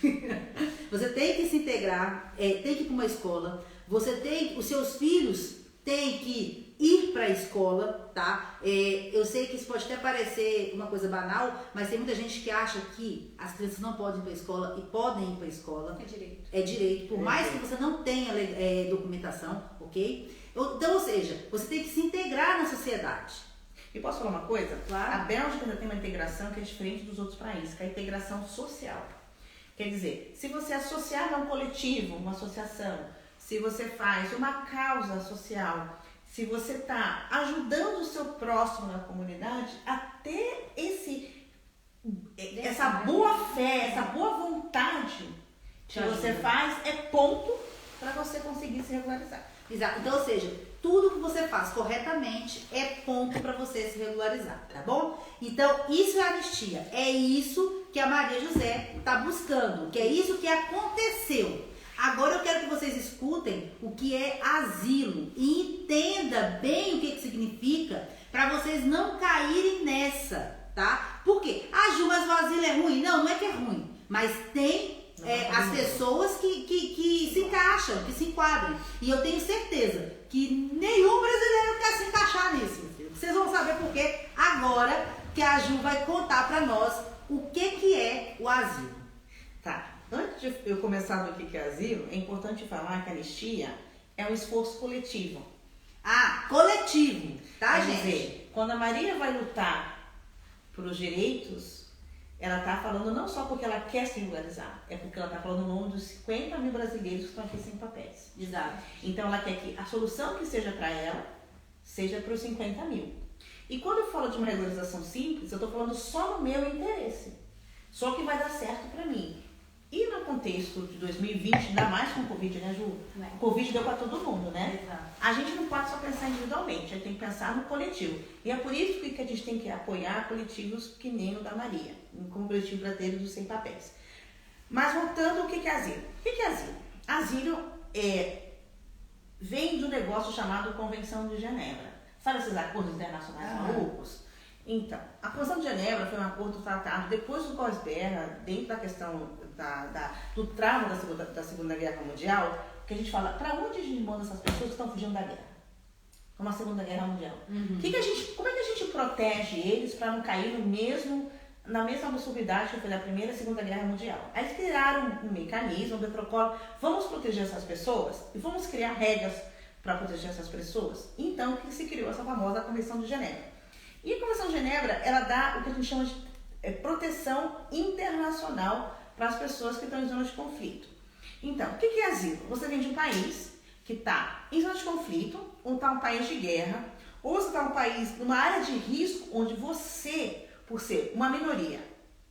Você tem que se integrar, tem que ir para uma escola. Os seus filhos têm que ir para a escola, tá? Eu sei que isso pode até parecer uma coisa banal, mas tem muita gente que acha que as crianças não podem ir para a escola e podem ir para a escola. É direito. É direito, por mais que você não tenha documentação, ok? Então, ou seja, você tem que se integrar na sociedade. E posso falar uma coisa? Claro. A Bélgica ainda tem uma integração que é diferente dos outros países, que é a integração social. Quer dizer, se você associar a um coletivo, uma associação, se você faz uma causa social, se você está ajudando o seu próximo na comunidade a ter essa boa fé, essa boa vontade que você faz, é ponto para você conseguir se regularizar. Exato. Então, ou seja, tudo que você faz corretamente é ponto para você se regularizar, tá bom? Então, isso é anistia. É isso que a Maria José está buscando, que é isso que aconteceu. Agora eu quero que vocês escutem o que é asilo e entenda bem o que significa para vocês não caírem nessa, tá? Por quê? Ah, Ju, mas o asilo é ruim? Não, não é que é ruim, mas tem as pessoas que se encaixam, que se enquadram. E eu tenho certeza que nenhum brasileiro quer se encaixar nisso, meu filho. Vocês vão saber por quê agora que a Ju vai contar para nós o que é o asilo. Tá. Antes de eu começar do que é asilo, é importante falar que a anistia é um esforço coletivo. Ah, coletivo, tá, Quer gente? dizer, quando a Maria vai lutar pelos direitos, ela está falando não só porque ela quer se regularizar, é porque ela está falando no nome dos 50 mil brasileiros que estão aqui sem papéis. Exato. Então ela quer que a solução que seja para ela, seja para os 50 mil. E quando eu falo de uma regularização simples, eu estou falando só no meu interesse. Só que vai dar certo para mim. E no contexto de 2020, ainda mais com o Covid, né, Ju? O Covid deu para todo mundo, né? Exato. A gente não pode só pensar individualmente, a gente tem que pensar no coletivo. E é por isso que a gente tem que apoiar coletivos que nem o da Maria, como o coletivo brasileiro dos sem papéis. Mas voltando, o que é asilo? O que é asilo? Asilo vem do negócio chamado Convenção de Genebra. Sabe esses acordos internacionais malucos? Então, a Convenção de Genebra foi um acordo tratado depois do pós-guerra, dentro da questão do trauma da Segunda Guerra Mundial, que a gente fala, para onde a gente manda essas pessoas que estão fugindo da guerra? Como a Segunda Guerra Mundial. Uhum. Como é que a gente protege eles para não cair na mesma absurdidade que foi da Primeira e Segunda Guerra Mundial? Aí eles criaram um mecanismo, um protocolo, vamos proteger essas pessoas e vamos criar regras para proteger essas pessoas? Então, que se criou essa famosa Convenção de Genebra. E a Convenção de Genebra, ela dá o que a gente chama de proteção internacional para as pessoas que estão em zona de conflito. Então, o que é asilo? Você vem de um país que está em zona de conflito, ou está um país de guerra, ou você está um país numa área de risco onde você, por ser uma minoria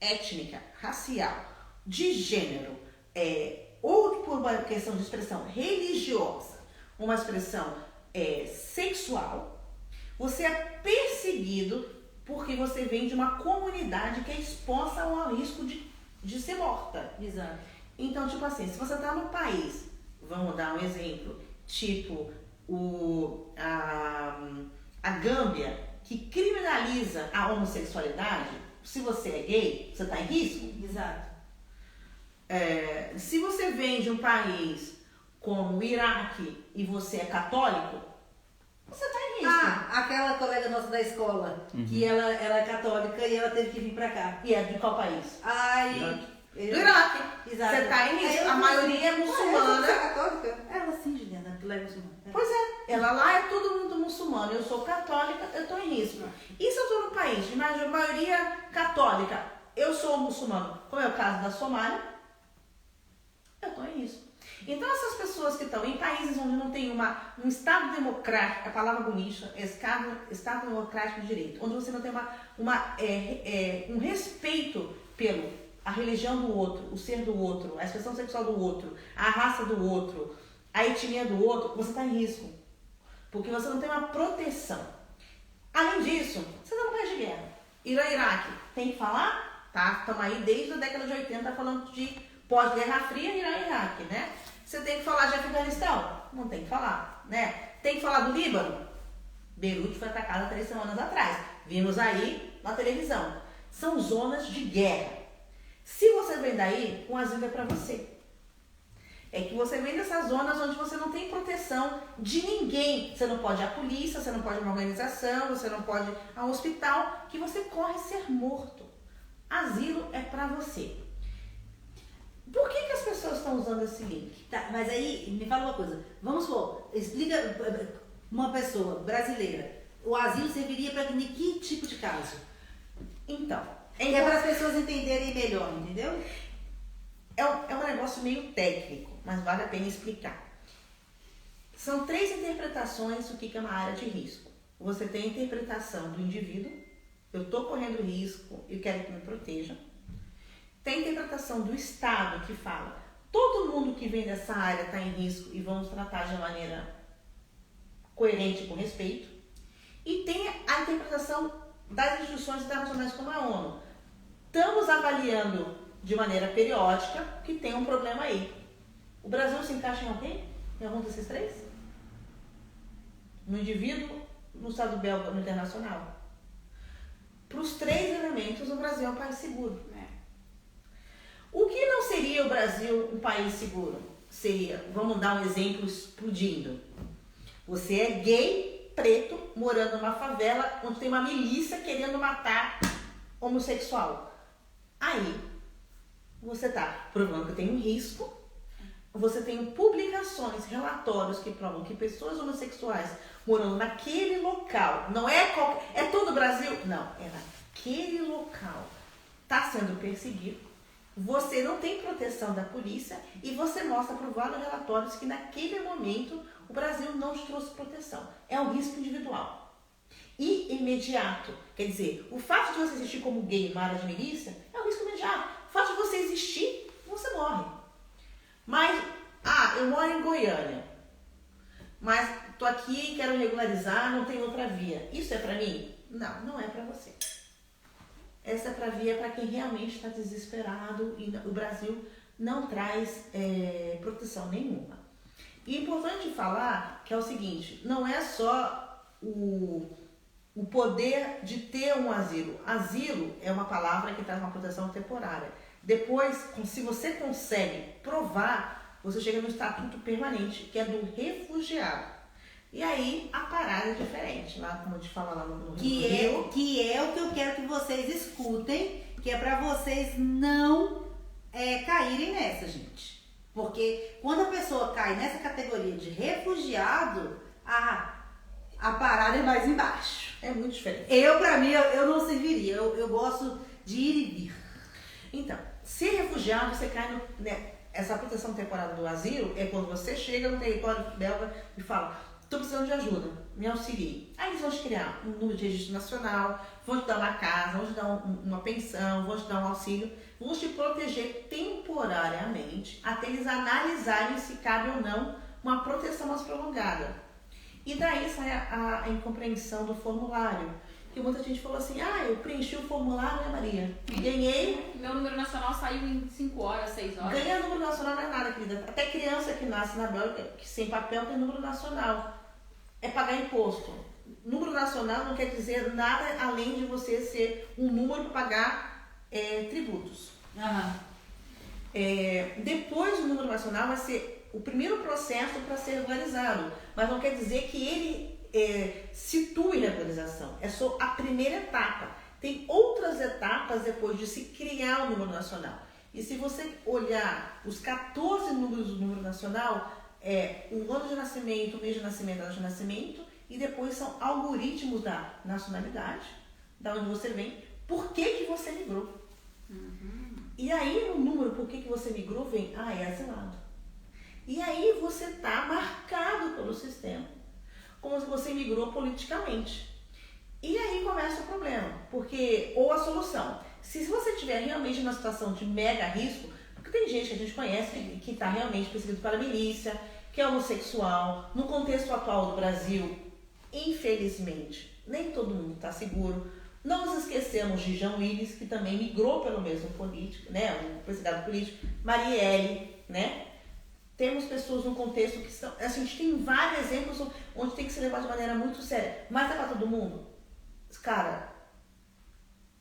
étnica, racial, de gênero, ou por uma questão de expressão religiosa, uma expressão sexual, você é perseguido porque você vem de uma comunidade que é exposta ao risco de ser morta. Exato. Então, tipo assim, se você está num país, vamos dar um exemplo, tipo a Gâmbia, que criminaliza a homossexualidade, se você é gay, você está em risco. Exato. Se você vem de um país como o Iraque e você é católico, você está em risco. Aquela colega nossa da escola, que ela é católica e ela teve que vir pra cá. E é de qual país? Do Iraque. Exato. Você está em risco. A maioria é muçulmana. Você é católica? Ela sim, Juliana, tu é muçulmana. Pois é, ela lá é todo mundo muçulmano, eu sou católica, eu estou em risco. E se eu estou num país de maioria católica, eu sou muçulmano, como é o caso da Somália, eu estou em risco. Então essas pessoas que estão em países onde não tem um Estado democrático, a palavra bonita, Estado democrático de direito, onde você não tem um respeito a religião do outro, o ser do outro, a expressão sexual do outro, a raça do outro, a etnia do outro, você está em risco. Porque você não tem uma proteção. Além disso, você está num país de guerra. Irã e Iraque, tem que falar? Tá, estamos aí desde a década de 80 falando de pós-guerra fria, Irã e Iraque, né? Você tem que falar de Afeganistão? Não tem que falar, né? Tem que falar do Líbano? Beirute foi atacada 3 semanas atrás. Vimos aí na televisão. São zonas de guerra. Se você vem daí, um asilo é para você. É que você vem dessas zonas onde você não tem proteção de ninguém. Você não pode ir à polícia, você não pode ir a uma organização, você não pode ir a um hospital, que você corre ser morto. Asilo é para você. Por que as pessoas estão usando esse link? Tá, mas aí, me fala uma coisa. Vamos supor, explica uma pessoa brasileira. O asilo serviria para que tipo de caso? Então, é para as pessoas entenderem melhor, entendeu? É um negócio meio técnico, mas vale a pena explicar. São 3 interpretações do que é uma área de risco. Você tem a interpretação do indivíduo, eu estou correndo risco e quero que me proteja. Tem a interpretação do Estado, que fala, todo mundo que vem dessa área está em risco e vamos tratar de maneira coerente e com respeito. E tem a interpretação das instituições internacionais como a ONU. Estamos avaliando de maneira periódica que tem um problema aí. O Brasil se encaixa em alguém? Em algum desses 3? No indivíduo, no Estado belga, no internacional? Para os 3 elementos, o Brasil é um país seguro. O que não seria o Brasil um país seguro? Seria, vamos dar um exemplo explodindo. Você é gay, preto, morando numa favela onde tem uma milícia querendo matar homossexual. Aí, você está provando que tem um risco, você tem publicações, relatórios que provam que pessoas homossexuais morando naquele local, não é todo o Brasil? Não, é naquele local, está sendo perseguido. Você não tem proteção da polícia e você mostra por vários relatórios que naquele momento o Brasil não te trouxe proteção. É um risco individual e imediato. Quer dizer, o fato de você existir como gay em uma área de milícia é um risco imediato. O fato de você existir, você morre. Mas, eu moro em Goiânia, mas tô aqui e quero regularizar, não tem outra via. Isso é pra mim? Não, não é pra você. Essa via é para quem realmente está desesperado e o Brasil não traz proteção nenhuma. E é importante falar que é o seguinte, não é só o poder de ter um asilo. Asilo é uma palavra que traz uma proteção temporária. Depois, se você consegue provar, você chega no estatuto permanente, que é do refugiado. E aí a parada é diferente, lá como a gente fala lá no Rio. Que é o que eu quero que vocês escutem, que é para vocês não caírem nessa, gente. Porque quando a pessoa cai nessa categoria de refugiado, a parada é mais embaixo. É muito diferente. Pra mim, eu não serviria. Eu gosto de ir e vir. Então, ser refugiado, você cai essa proteção temporária do asilo é quando você chega no território belga e fala, estou precisando de ajuda, me auxilie. Aí eles vão te criar um número de registro nacional, vão te dar uma casa, vão te dar uma pensão, vão te dar um auxílio, vão te proteger temporariamente até eles analisarem se cabe ou não uma proteção mais prolongada. E daí sai a incompreensão do formulário. Porque muita gente falou assim, eu preenchi o formulário, né, Maria? Ganhei. Meu número nacional saiu em 5 horas, 6 horas. Ganhar número nacional não é nada, querida. Até criança que nasce na Bélgica, que sem papel, tem número nacional. É pagar imposto. Número nacional não quer dizer nada além de você ser um número para pagar tributos. Depois do número nacional vai ser o primeiro processo para ser regularizado. Mas não quer dizer que ele situe regularização. É só a primeira etapa. Tem outras etapas depois de se criar o número nacional. E se você olhar os 14 números do número nacional, o ano de nascimento, o mês de nascimento, a data de nascimento, e depois são algoritmos da nacionalidade, da onde você vem, por que você migrou. E aí no número por que você migrou vem, é asilado. E aí você está marcado pelo sistema, como se você migrou politicamente. E aí começa o problema, ou a solução. Se você estiver realmente numa situação de mega risco, porque tem gente que a gente conhece que está realmente perseguido pela milícia, que é homossexual, no contexto atual do Brasil, infelizmente, nem todo mundo está seguro. Não nos esquecemos de Jean Willis, que também migrou pelo mesmo político, né, um perseguido político, Marielle, né? Temos pessoas no contexto que são... A gente tem vários exemplos onde tem que se levar de maneira muito séria. Mas é para todo mundo? Cara,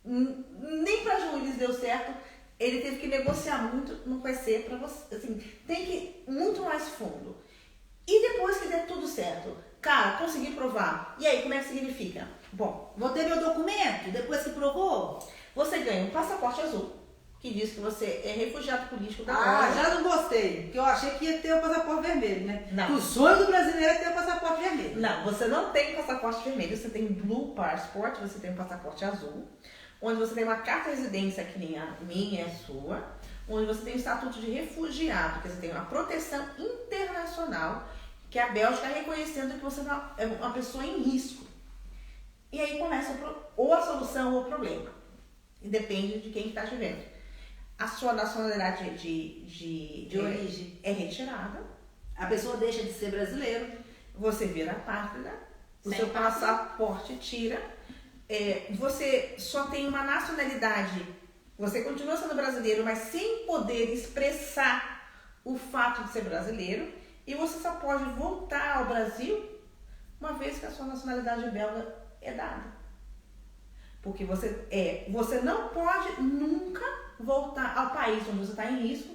nem para Jean Willis deu certo. Ele teve que negociar muito, não vai ser para você. Assim, tem que ir muito mais fundo. E depois que der tudo certo, cara, consegui provar. E aí, como é que significa? Bom, vou ter meu documento, depois que provou, você ganha um passaporte azul, que diz que você é refugiado político da ONU. Já não gostei, porque eu achei que ia ter o passaporte vermelho, né? Não. O sonho do brasileiro é ter o passaporte vermelho. Não, você não tem passaporte vermelho, você tem Blue Passport, você tem um passaporte azul, onde você tem uma carta de residência que nem a minha e a sua, onde você tem o estatuto de refugiado, que você tem uma proteção internacional, que a Bélgica reconhecendo que você é uma pessoa em risco. E aí começa ou a solução ou o problema. E depende de quem está vivendo. A sua nacionalidade de origem é retirada. A pessoa deixa de ser brasileiro. Você vira apátrida. O seu passaporte tira. Você só tem uma nacionalidade. Você continua sendo brasileiro, mas sem poder expressar o fato de ser brasileiro. E você só pode voltar ao Brasil uma vez que a sua nacionalidade belga é dada. Porque você não pode nunca voltar ao país onde você está em risco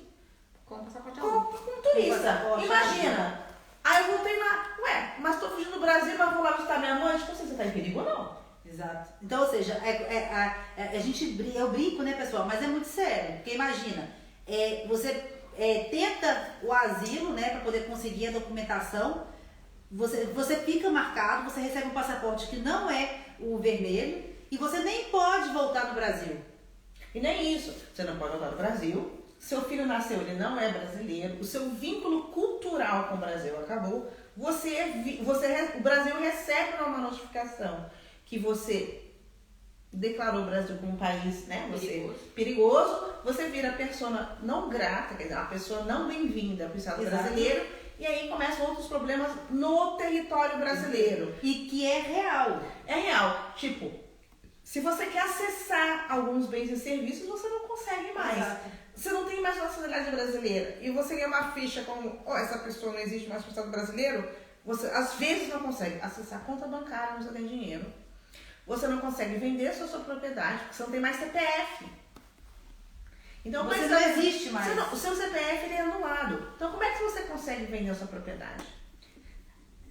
com passaporte azul. Como turista. Imagina. Aí eu voltei lá, mas estou fugindo do Brasil, mas vou lá visitar minha mãe. Tipo assim, você está em perigo ou não? Exato. Então, ou seja, eu brinco, né, pessoal, mas é muito sério. Porque imagina, você tenta o asilo, né, para poder conseguir a documentação, você fica marcado, você recebe um passaporte que não é o vermelho e você nem pode voltar no Brasil. E nem isso, você não pode voltar no Brasil, seu filho nasceu, ele não é brasileiro, o seu vínculo cultural com o Brasil acabou, o Brasil recebe uma notificação que você declarou o Brasil como um país, né, perigoso, você vira persona não grata, quer dizer, uma pessoa não bem-vinda para o Estado brasileiro, e aí começam outros problemas no território brasileiro. E que é real. É real. Tipo, se você quer acessar alguns bens e serviços, você não consegue mais. Exato. Você não tem mais nacionalidade brasileira. E você ganha uma ficha como, essa pessoa não existe mais no Estado brasileiro, você às vezes não consegue acessar a conta bancária, não tem dinheiro. Você não consegue vender a sua propriedade, porque você não tem mais CPF. Então, você não existe mais. O seu CPF ele é anulado. Então, como é que você consegue vender a sua propriedade?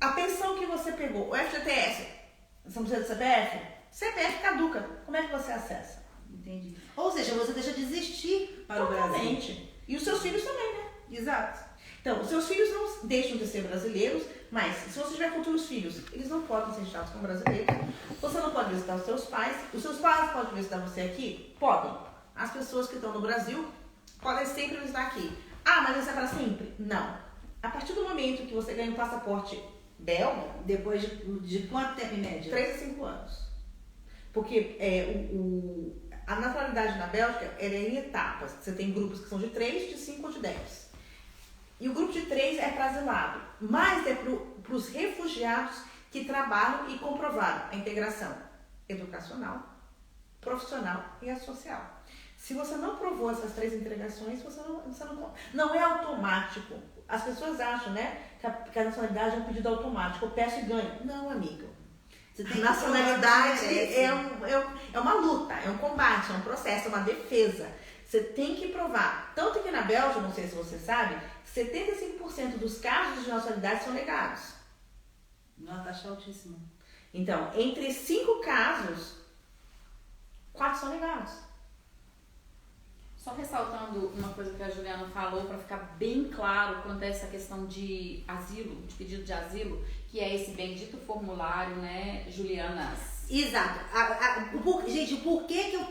A pensão que você pegou, o FGTS, você não precisa de CPF? CPF caduca. Como é que você acessa? Entendi. Ou seja, você deixa de existir para o Brasil. E os seus filhos também, né? Exato. Então, os seus filhos não deixam de ser brasileiros, mas se você tiver futuros filhos, eles não podem ser registrados como brasileiros. Você não pode visitar os seus pais podem visitar você aqui? Podem. As pessoas que estão no Brasil podem sempre visitar aqui. Ah, mas isso é para sempre? Não. A partir do momento que você ganha um passaporte belga, Depois de quanto tempo em média? 3 a 5 anos. Porque a naturalidade na Bélgica ela é em etapas. Você tem grupos que são de 3, de 5 ou de 10. E o grupo de 3 é para asilado, mas é para os refugiados que trabalham e comprovaram a integração educacional, profissional e a social. Se você não provou essas 3 integrações, você não é automático. As pessoas acham, né, que a nacionalidade é um pedido automático. Eu peço e ganho. Não, amigo. A nacionalidade é uma luta, é um combate, é um processo, é uma defesa. Você tem que provar. Tanto que na Bélgica, não sei se você sabe, 75% dos casos de nacionalidade são negados. Uma taxa altíssima. Então, entre 5 casos, 4 são negados. Só ressaltando uma coisa que a Juliana falou, para ficar bem claro quanto a essa questão de asilo, de pedido de asilo, que é esse bendito formulário, né, Juliana? Exato. Gente, o porquê que eu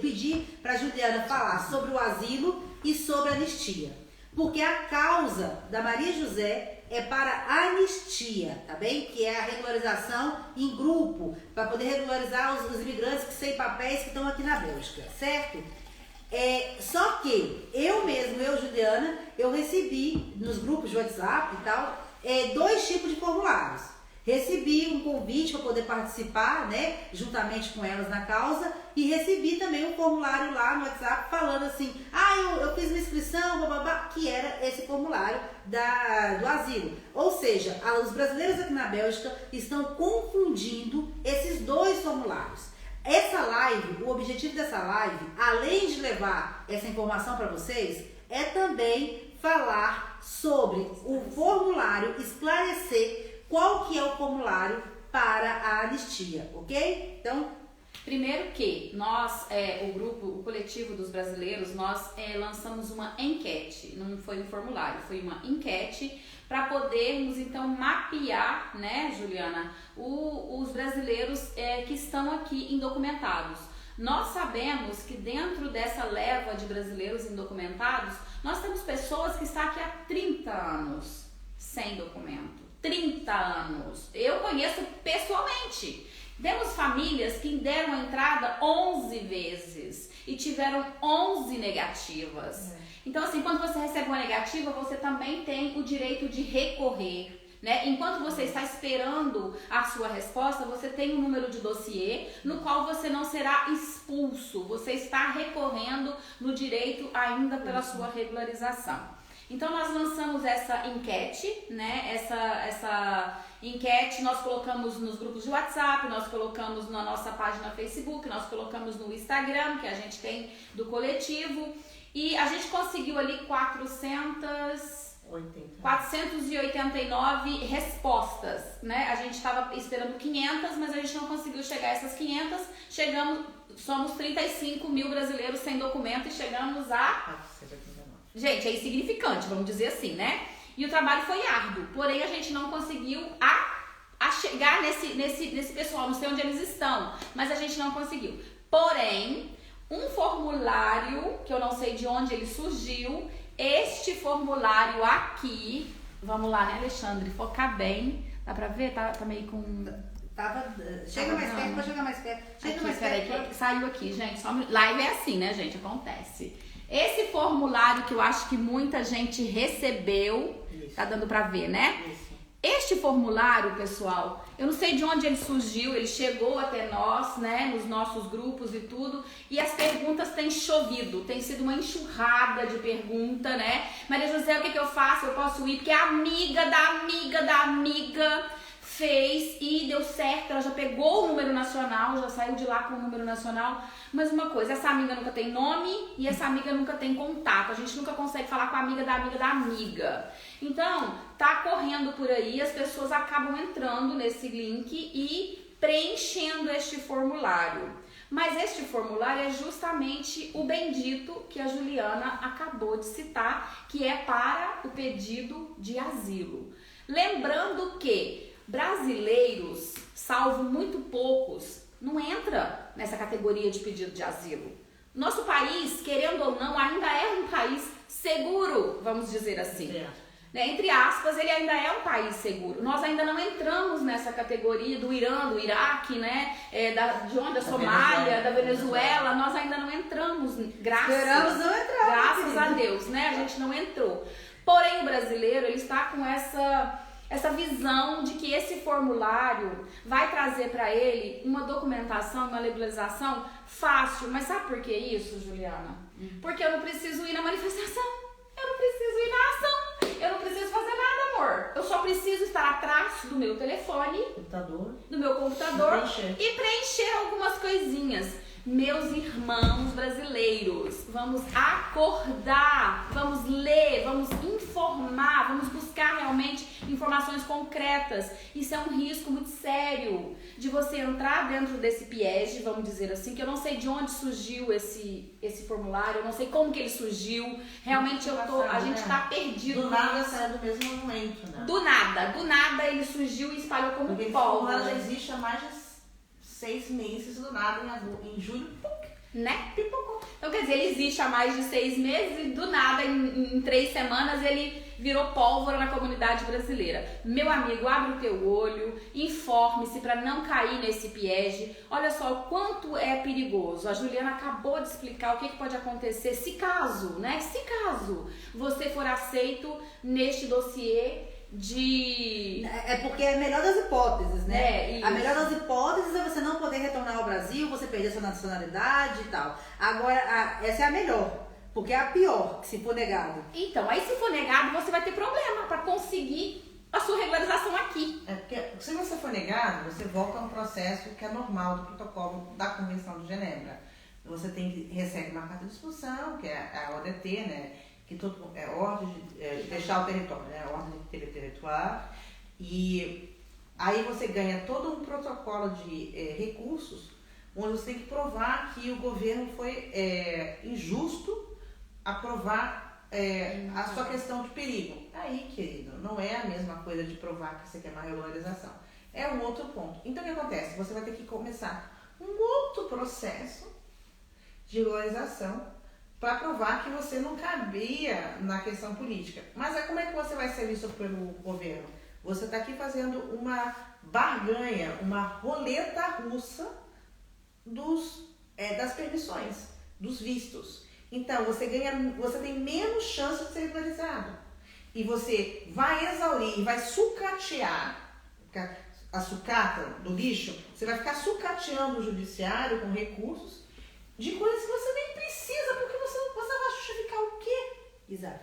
pedi para Juliana falar sobre o asilo e sobre a anistia? Porque a causa da Maria José é para anistia, tá bem? Que é a regularização em grupo, para poder regularizar os imigrantes que sem papéis que estão aqui na Bélgica, certo? Só que eu, Juliana, eu recebi nos grupos de WhatsApp e tal, 2 tipos de formulários. Recebi um convite para poder participar, né, juntamente com elas na causa, e recebi também um formulário lá no WhatsApp falando assim, eu fiz uma inscrição, bababá, que era esse formulário do asilo. Ou seja, os brasileiros aqui na Bélgica estão confundindo esses 2 formulários. Essa live, o objetivo dessa live, além de levar essa informação para vocês, é também falar sobre o formulário, esclarecer qual que é o formulário para a anistia, ok? Então, primeiro que nós, o coletivo dos brasileiros, nós lançamos uma enquete, não foi um formulário, foi uma enquete para podermos então mapear, né, Juliana, os brasileiros que estão aqui indocumentados. Nós sabemos que dentro dessa leva de brasileiros indocumentados, nós temos pessoas que estão aqui há 30 anos sem documento. 30 anos. Eu conheço pessoalmente. Temos famílias que deram a entrada 11 vezes e tiveram 11 negativas. Então, assim, quando você recebe uma negativa, você também tem o direito de recorrer, né? Enquanto você está esperando a sua resposta, você tem um número de dossiê no qual você não será expulso. Você está recorrendo no direito ainda pela sua regularização. Então, nós lançamos essa enquete, né? Essa enquete nós colocamos nos grupos de WhatsApp, nós colocamos na nossa página Facebook, nós colocamos no Instagram, que a gente tem do coletivo, e a gente conseguiu ali 489 respostas, né? A gente estava esperando 500, mas a gente não conseguiu chegar a essas 500. Somos 35 mil brasileiros sem documento e chegamos a... Gente, é insignificante, vamos dizer assim, né? E o trabalho foi árduo, porém a gente não conseguiu a chegar nesse pessoal, não sei onde eles estão, mas a gente não conseguiu. Porém, um formulário, que eu não sei de onde ele surgiu, este formulário aqui, vamos lá, né, Alexandre, focar bem, dá pra ver? Tá meio com... Chega mais perto, pode chegar mais perto. Chega mais perto. Que saiu aqui, gente. Live é assim, né, gente? Acontece. Esse formulário que eu acho que muita gente recebeu, isso. Tá dando pra ver, né? Isso. Este formulário, pessoal, eu não sei de onde ele surgiu, ele chegou até nós, né, nos nossos grupos e tudo, e as perguntas têm chovido, tem sido uma enxurrada de pergunta, né? Maria José, o que eu faço? Eu posso ir? Porque a amiga da amiga fez e deu certo, ela já pegou o número nacional, já saiu de lá com o número nacional. Mas uma coisa, essa amiga nunca tem nome e essa amiga nunca tem contato, a gente nunca consegue falar com a amiga da amiga da amiga. Então, tá correndo por aí, as pessoas acabam entrando nesse link e preenchendo este formulário. Mas este formulário é justamente o bendito que a Juliana acabou de citar, que é para o pedido de asilo. Lembrando que brasileiros, salvo muito poucos, não entra nessa categoria de pedido de asilo. Nosso país, querendo ou não, ainda é um país seguro, vamos dizer assim. Né? Entre aspas, ele ainda é um país seguro. Nós ainda não entramos nessa categoria do Irã, do Iraque, né? Da Somália, da Venezuela. Nós ainda não entramos, Esperamos não entrar. Graças a Deus, né? A gente não entrou. Porém, o brasileiro, ele está com essa visão de que esse formulário vai trazer para ele uma documentação, uma legalização fácil. Mas sabe por que isso, Juliana? Porque eu não preciso ir na manifestação, eu não preciso ir na ação, eu não preciso fazer nada, amor. Eu só preciso estar atrás do meu telefone, do meu computador e preencher algumas coisinhas. Meus irmãos brasileiros, vamos acordar, vamos ler, vamos informar, vamos buscar realmente informações concretas. Isso é um risco muito sério de você entrar dentro desse piege, vamos dizer assim, que eu não sei de onde surgiu esse formulário, eu não sei como que ele surgiu. Realmente a gente tá perdido. Do nada saiu do mesmo momento, né? Do nada ele surgiu e espalhou como porque pólvora. Porque já existe há mais de 6 meses, do nada, em julho, né? Pipocou. Então, quer dizer, ele existe há mais de 6 meses e do nada, em 3 semanas, ele virou pólvora na comunidade brasileira. Meu amigo, abre o teu olho, informe-se para não cair nesse piege. Olha só o quanto é perigoso. A Juliana acabou de explicar o que pode acontecer se caso você for aceito neste dossiê É porque é a melhor das hipóteses, né? Isso. A melhor das hipóteses é você não poder retornar ao Brasil, você perder sua nacionalidade e tal. Agora, essa é a melhor, porque é a pior, se for negado. Então, aí se for negado, você vai ter problema para conseguir a sua regularização aqui. É porque se você for negado, você volta a um processo que é normal do protocolo da Convenção de Genebra. Você recebe uma carta de expulsão, que é a ODT, né? Que todo é ordem de deixar o território, né? Ordem de território. E aí você ganha todo um protocolo de recursos, onde você tem que provar que o governo foi injusto a provar a sua questão de perigo. Aí, querido, não é a mesma coisa de provar que você quer uma regularização. É um outro ponto. Então, o que acontece? Você vai ter que começar um outro processo de regularização para provar que você não cabia na questão política. Mas como é que você vai ser visto pelo governo? Você está aqui fazendo uma barganha, uma roleta russa das permissões, dos vistos. Então, você tem menos chance de ser regularizado. E você vai exaurir, vai sucatear a sucata do lixo, você vai ficar sucateando o judiciário com recursos de coisas que você nem precisa, porque você vai justificar o quê? Exato.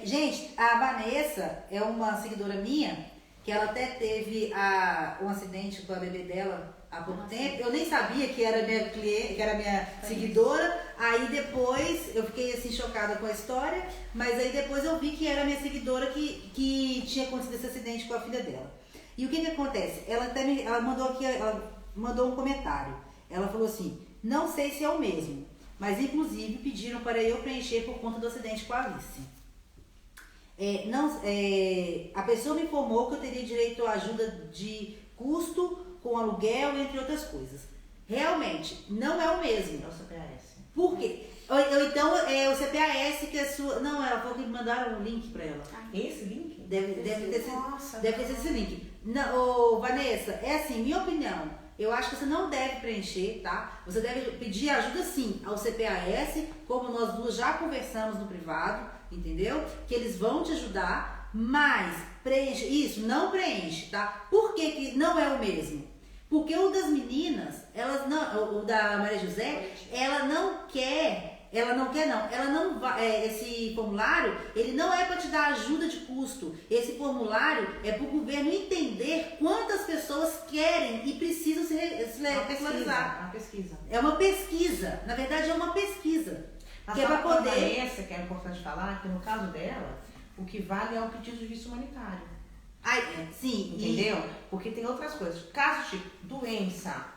Gente, a Vanessa é uma seguidora minha, que ela até teve um acidente com a bebê dela há pouco tempo. Eu nem sabia que era minha cliente, que era minha seguidora. Aí depois eu fiquei assim chocada com a história, mas aí depois eu vi que era minha seguidora que tinha acontecido esse acidente com a filha dela. E o que acontece? Ela mandou um comentário. Ela falou assim: não sei se é o mesmo, mas inclusive pediram para eu preencher por conta do acidente com a Alice. A pessoa me informou que eu teria direito à ajuda de custo com aluguel, entre outras coisas. Realmente, não é o mesmo. É o CPAS. Por quê? Ou então é o CPAS que é sua... Não, ela falou que mandaram um link para ela. Esse link? Deve ter sido esse link. Não, Vanessa, é assim, minha opinião. Eu acho que você não deve preencher, tá? Você deve pedir ajuda sim ao CPAS, como nós duas já conversamos no privado, entendeu? Que eles vão te ajudar, mas preenche, isso, não preenche, tá? Por que não é o mesmo? Porque o das meninas, o da Maria José, esse formulário, ele não é para te dar ajuda de custo. Esse formulário é para o governo entender quantas pessoas querem e precisam se regularizar. Uma pesquisa. É uma pesquisa. Na verdade, é uma pesquisa. Mas que é para poder... Vanessa, que é importante falar, que no caso dela, o que vale é o pedido de visto humanitário. Sim. Entendeu? Porque tem outras coisas. Casos de doença,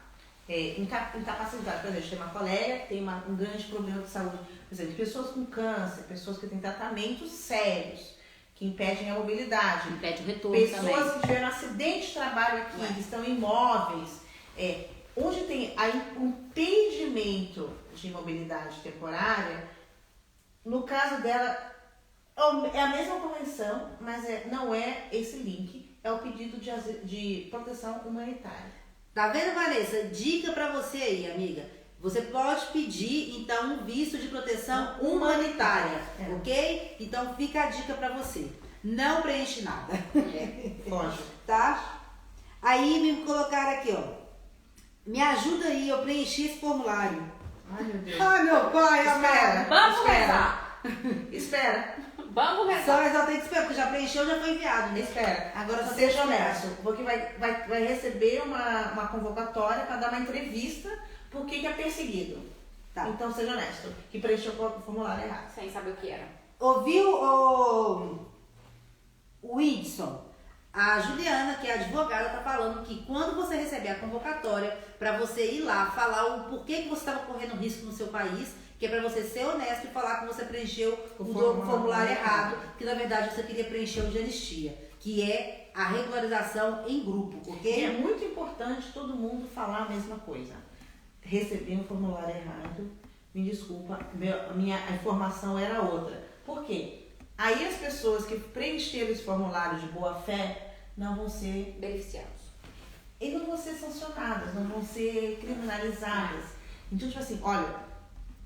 incapacidade. Por exemplo, tem uma colega que tem um grande problema de saúde. Por exemplo, pessoas com câncer, pessoas que têm tratamentos sérios, que impedem a mobilidade. Impede o retorno pessoas também. que tiveram acidente de trabalho aqui, que estão imóveis. onde tem o impedimento de mobilidade temporária, no caso dela, é a mesma convenção, mas não é esse link, é o pedido de proteção humanitária. Tá vendo, Vanessa? Dica pra você aí, amiga. Você pode pedir, então, um visto de proteção humanitária, ok? Então, fica a dica pra você. Não preenche nada. Lógico. Tá? Aí me colocaram aqui, ó. Me ajuda aí, eu preenchi esse formulário. Ai, meu Deus. Ai, meu pai, Espera. Vamos Espera. rezar. Espera. Vamos Só rezar. mas ela tem que esperar, porque já preencheu, já foi enviado, né? Espera. Agora só Seja tem que esperar. honesto, porque vai receber uma convocatória para dar uma entrevista porque que é perseguido. Tá. Então seja honesto, que preencheu o formulário errado. Sem saber o que era. Ouviu o Whitson? A Juliana, que é advogada, tá falando que quando você receber a convocatória para você ir lá falar o porquê que você estava correndo risco no seu país, que é para você ser honesto e falar que você preencheu o formulário errado, que na verdade você queria preencher o de anistia, que é a regularização em grupo, E ok? é muito importante todo mundo falar a mesma coisa. Recebi um formulário errado, me desculpa, a minha informação era outra. Por quê? Aí as pessoas que preencheram esse formulário de boa fé não vão ser Beneficiados. e não vão ser sancionadas, não vão ser criminalizadas. Então, tipo assim, olha,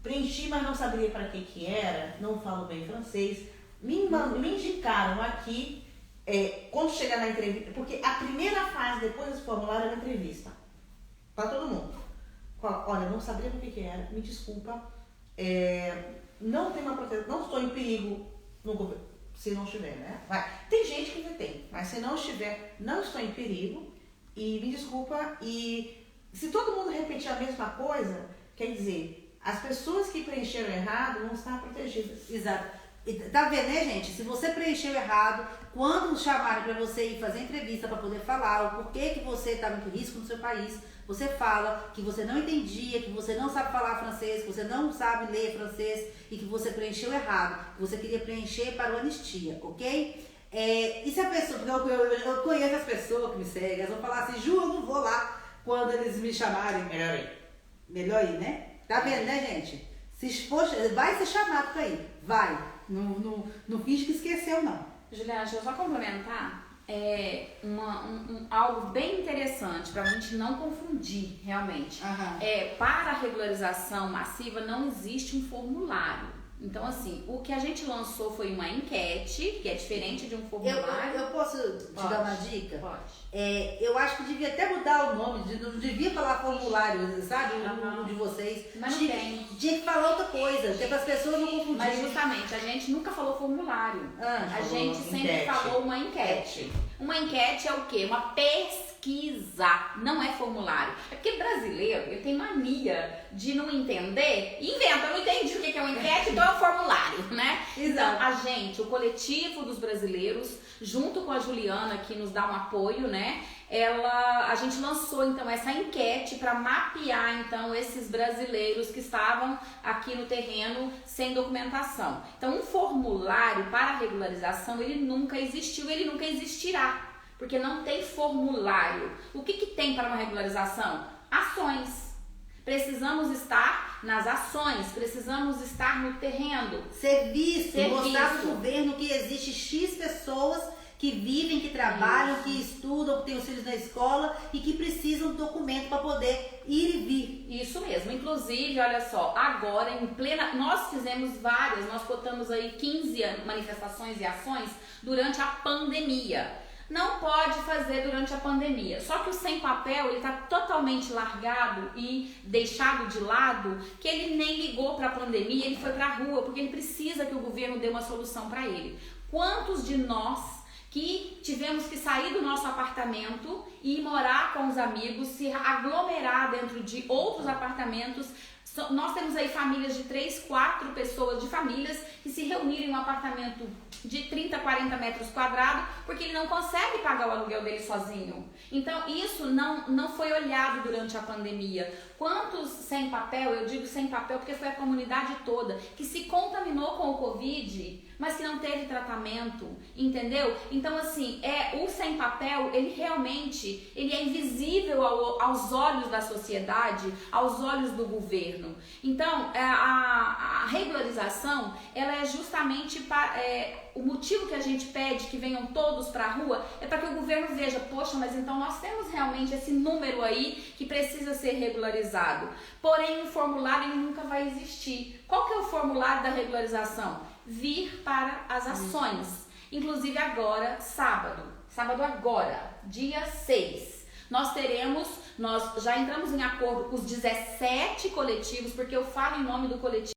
preenchi, mas não sabia para que era, não falo bem francês, me indicaram aqui, quando chegar na entrevista, porque a primeira fase depois desse formulário é uma entrevista, para todo mundo. Olha, não sabia para que era, me desculpa, não tem uma proteção, não estou em perigo no governo. Se não estiver, né? Tem gente que tem, mas se não estiver, não estou em perigo e me desculpa. E se todo mundo repetir a mesma coisa, quer dizer, as pessoas que preencheram errado não estão protegidas. Exato. E tá vendo, né, gente? Se você preencheu errado, quando chamarem para você ir fazer entrevista para poder falar o porquê que você estava em risco no seu país, você fala que você não entendia, que você não sabe falar francês, que você não sabe ler francês e que você preencheu errado, que você queria preencher para o anistia, ok? E se a pessoa, porque eu conheço as pessoas que me seguem, elas vão falar assim, Ju, eu não vou lá quando eles me chamarem. Melhor aí. Melhor ir, né? Tá vendo, né, gente? Se for, vai ser chamado pra ir, vai. Não finge que esqueceu, não. Juliana, deixa eu só complementar. Algo bem interessante para a gente não confundir realmente. Para a regularização massiva não existe um formulário. Então, assim, o que a gente lançou foi uma enquete, que é diferente de um formulário. Eu posso te dar uma dica? Pode. Eu acho que devia até mudar o nome, não devia falar formulário, sabe? O de vocês. Mas não tem. Tinha que falar outra coisa, que é para as pessoas não confundirem. Mas justamente, a gente nunca falou formulário. A gente sempre enquete. falou uma enquete. Uma enquete é o quê? Uma pesquisa, não é formulário. É porque brasileiro, ele tem mania de não entender e inventa. Eu não entendi o que é uma enquete, então é um formulário, né? Então, a gente, o coletivo dos brasileiros, junto com a Juliana, que nos dá um apoio, né? A gente lançou então essa enquete para mapear então esses brasileiros que estavam aqui no terreno sem documentação. Então, um formulário para regularização, ele nunca existiu, ele nunca existirá, porque não tem formulário. O que tem para uma regularização? Ações. Precisamos estar nas ações, precisamos estar no terreno. Ser visto, mostrar para o governo que existe X pessoas que vivem, que trabalham, que estudam, que têm os filhos na escola e que precisam de documento para poder ir e vir. Isso mesmo. Inclusive, olha só, agora em plena... Nós fizemos várias, nós cotamos aí 15 manifestações e ações durante a pandemia. Não pode fazer durante a pandemia. Só que o sem papel, ele está totalmente largado e deixado de lado, que ele nem ligou para a pandemia, ele foi para a rua, porque ele precisa que o governo dê uma solução para ele. Quantos de nós que tivemos que sair do nosso apartamento e morar com os amigos, se aglomerar dentro de outros apartamentos Nós temos aí famílias de 3, 4 pessoas, de famílias que se reuniram em um apartamento de 30, 40 metros quadrados, porque ele não consegue pagar o aluguel dele sozinho. Então, isso não foi olhado durante a pandemia. Quantos sem papel, eu digo sem papel porque foi a comunidade toda, que se contaminou com o Covid, mas que não teve tratamento, entendeu? Então, assim, o sem papel, ele realmente é invisível aos olhos da sociedade, aos olhos do governo. Então, a regularização, ela é justamente o motivo que a gente pede que venham todos para a rua é para que o governo veja, poxa, mas então nós temos realmente esse número aí que precisa ser regularizado. Porém, o formulário ele nunca vai existir. Qual que é o formulário da regularização? Vir para as ações. Inclusive agora, sábado agora, dia 6, nós já entramos em acordo com os 17 coletivos, porque eu falo em nome do coletivo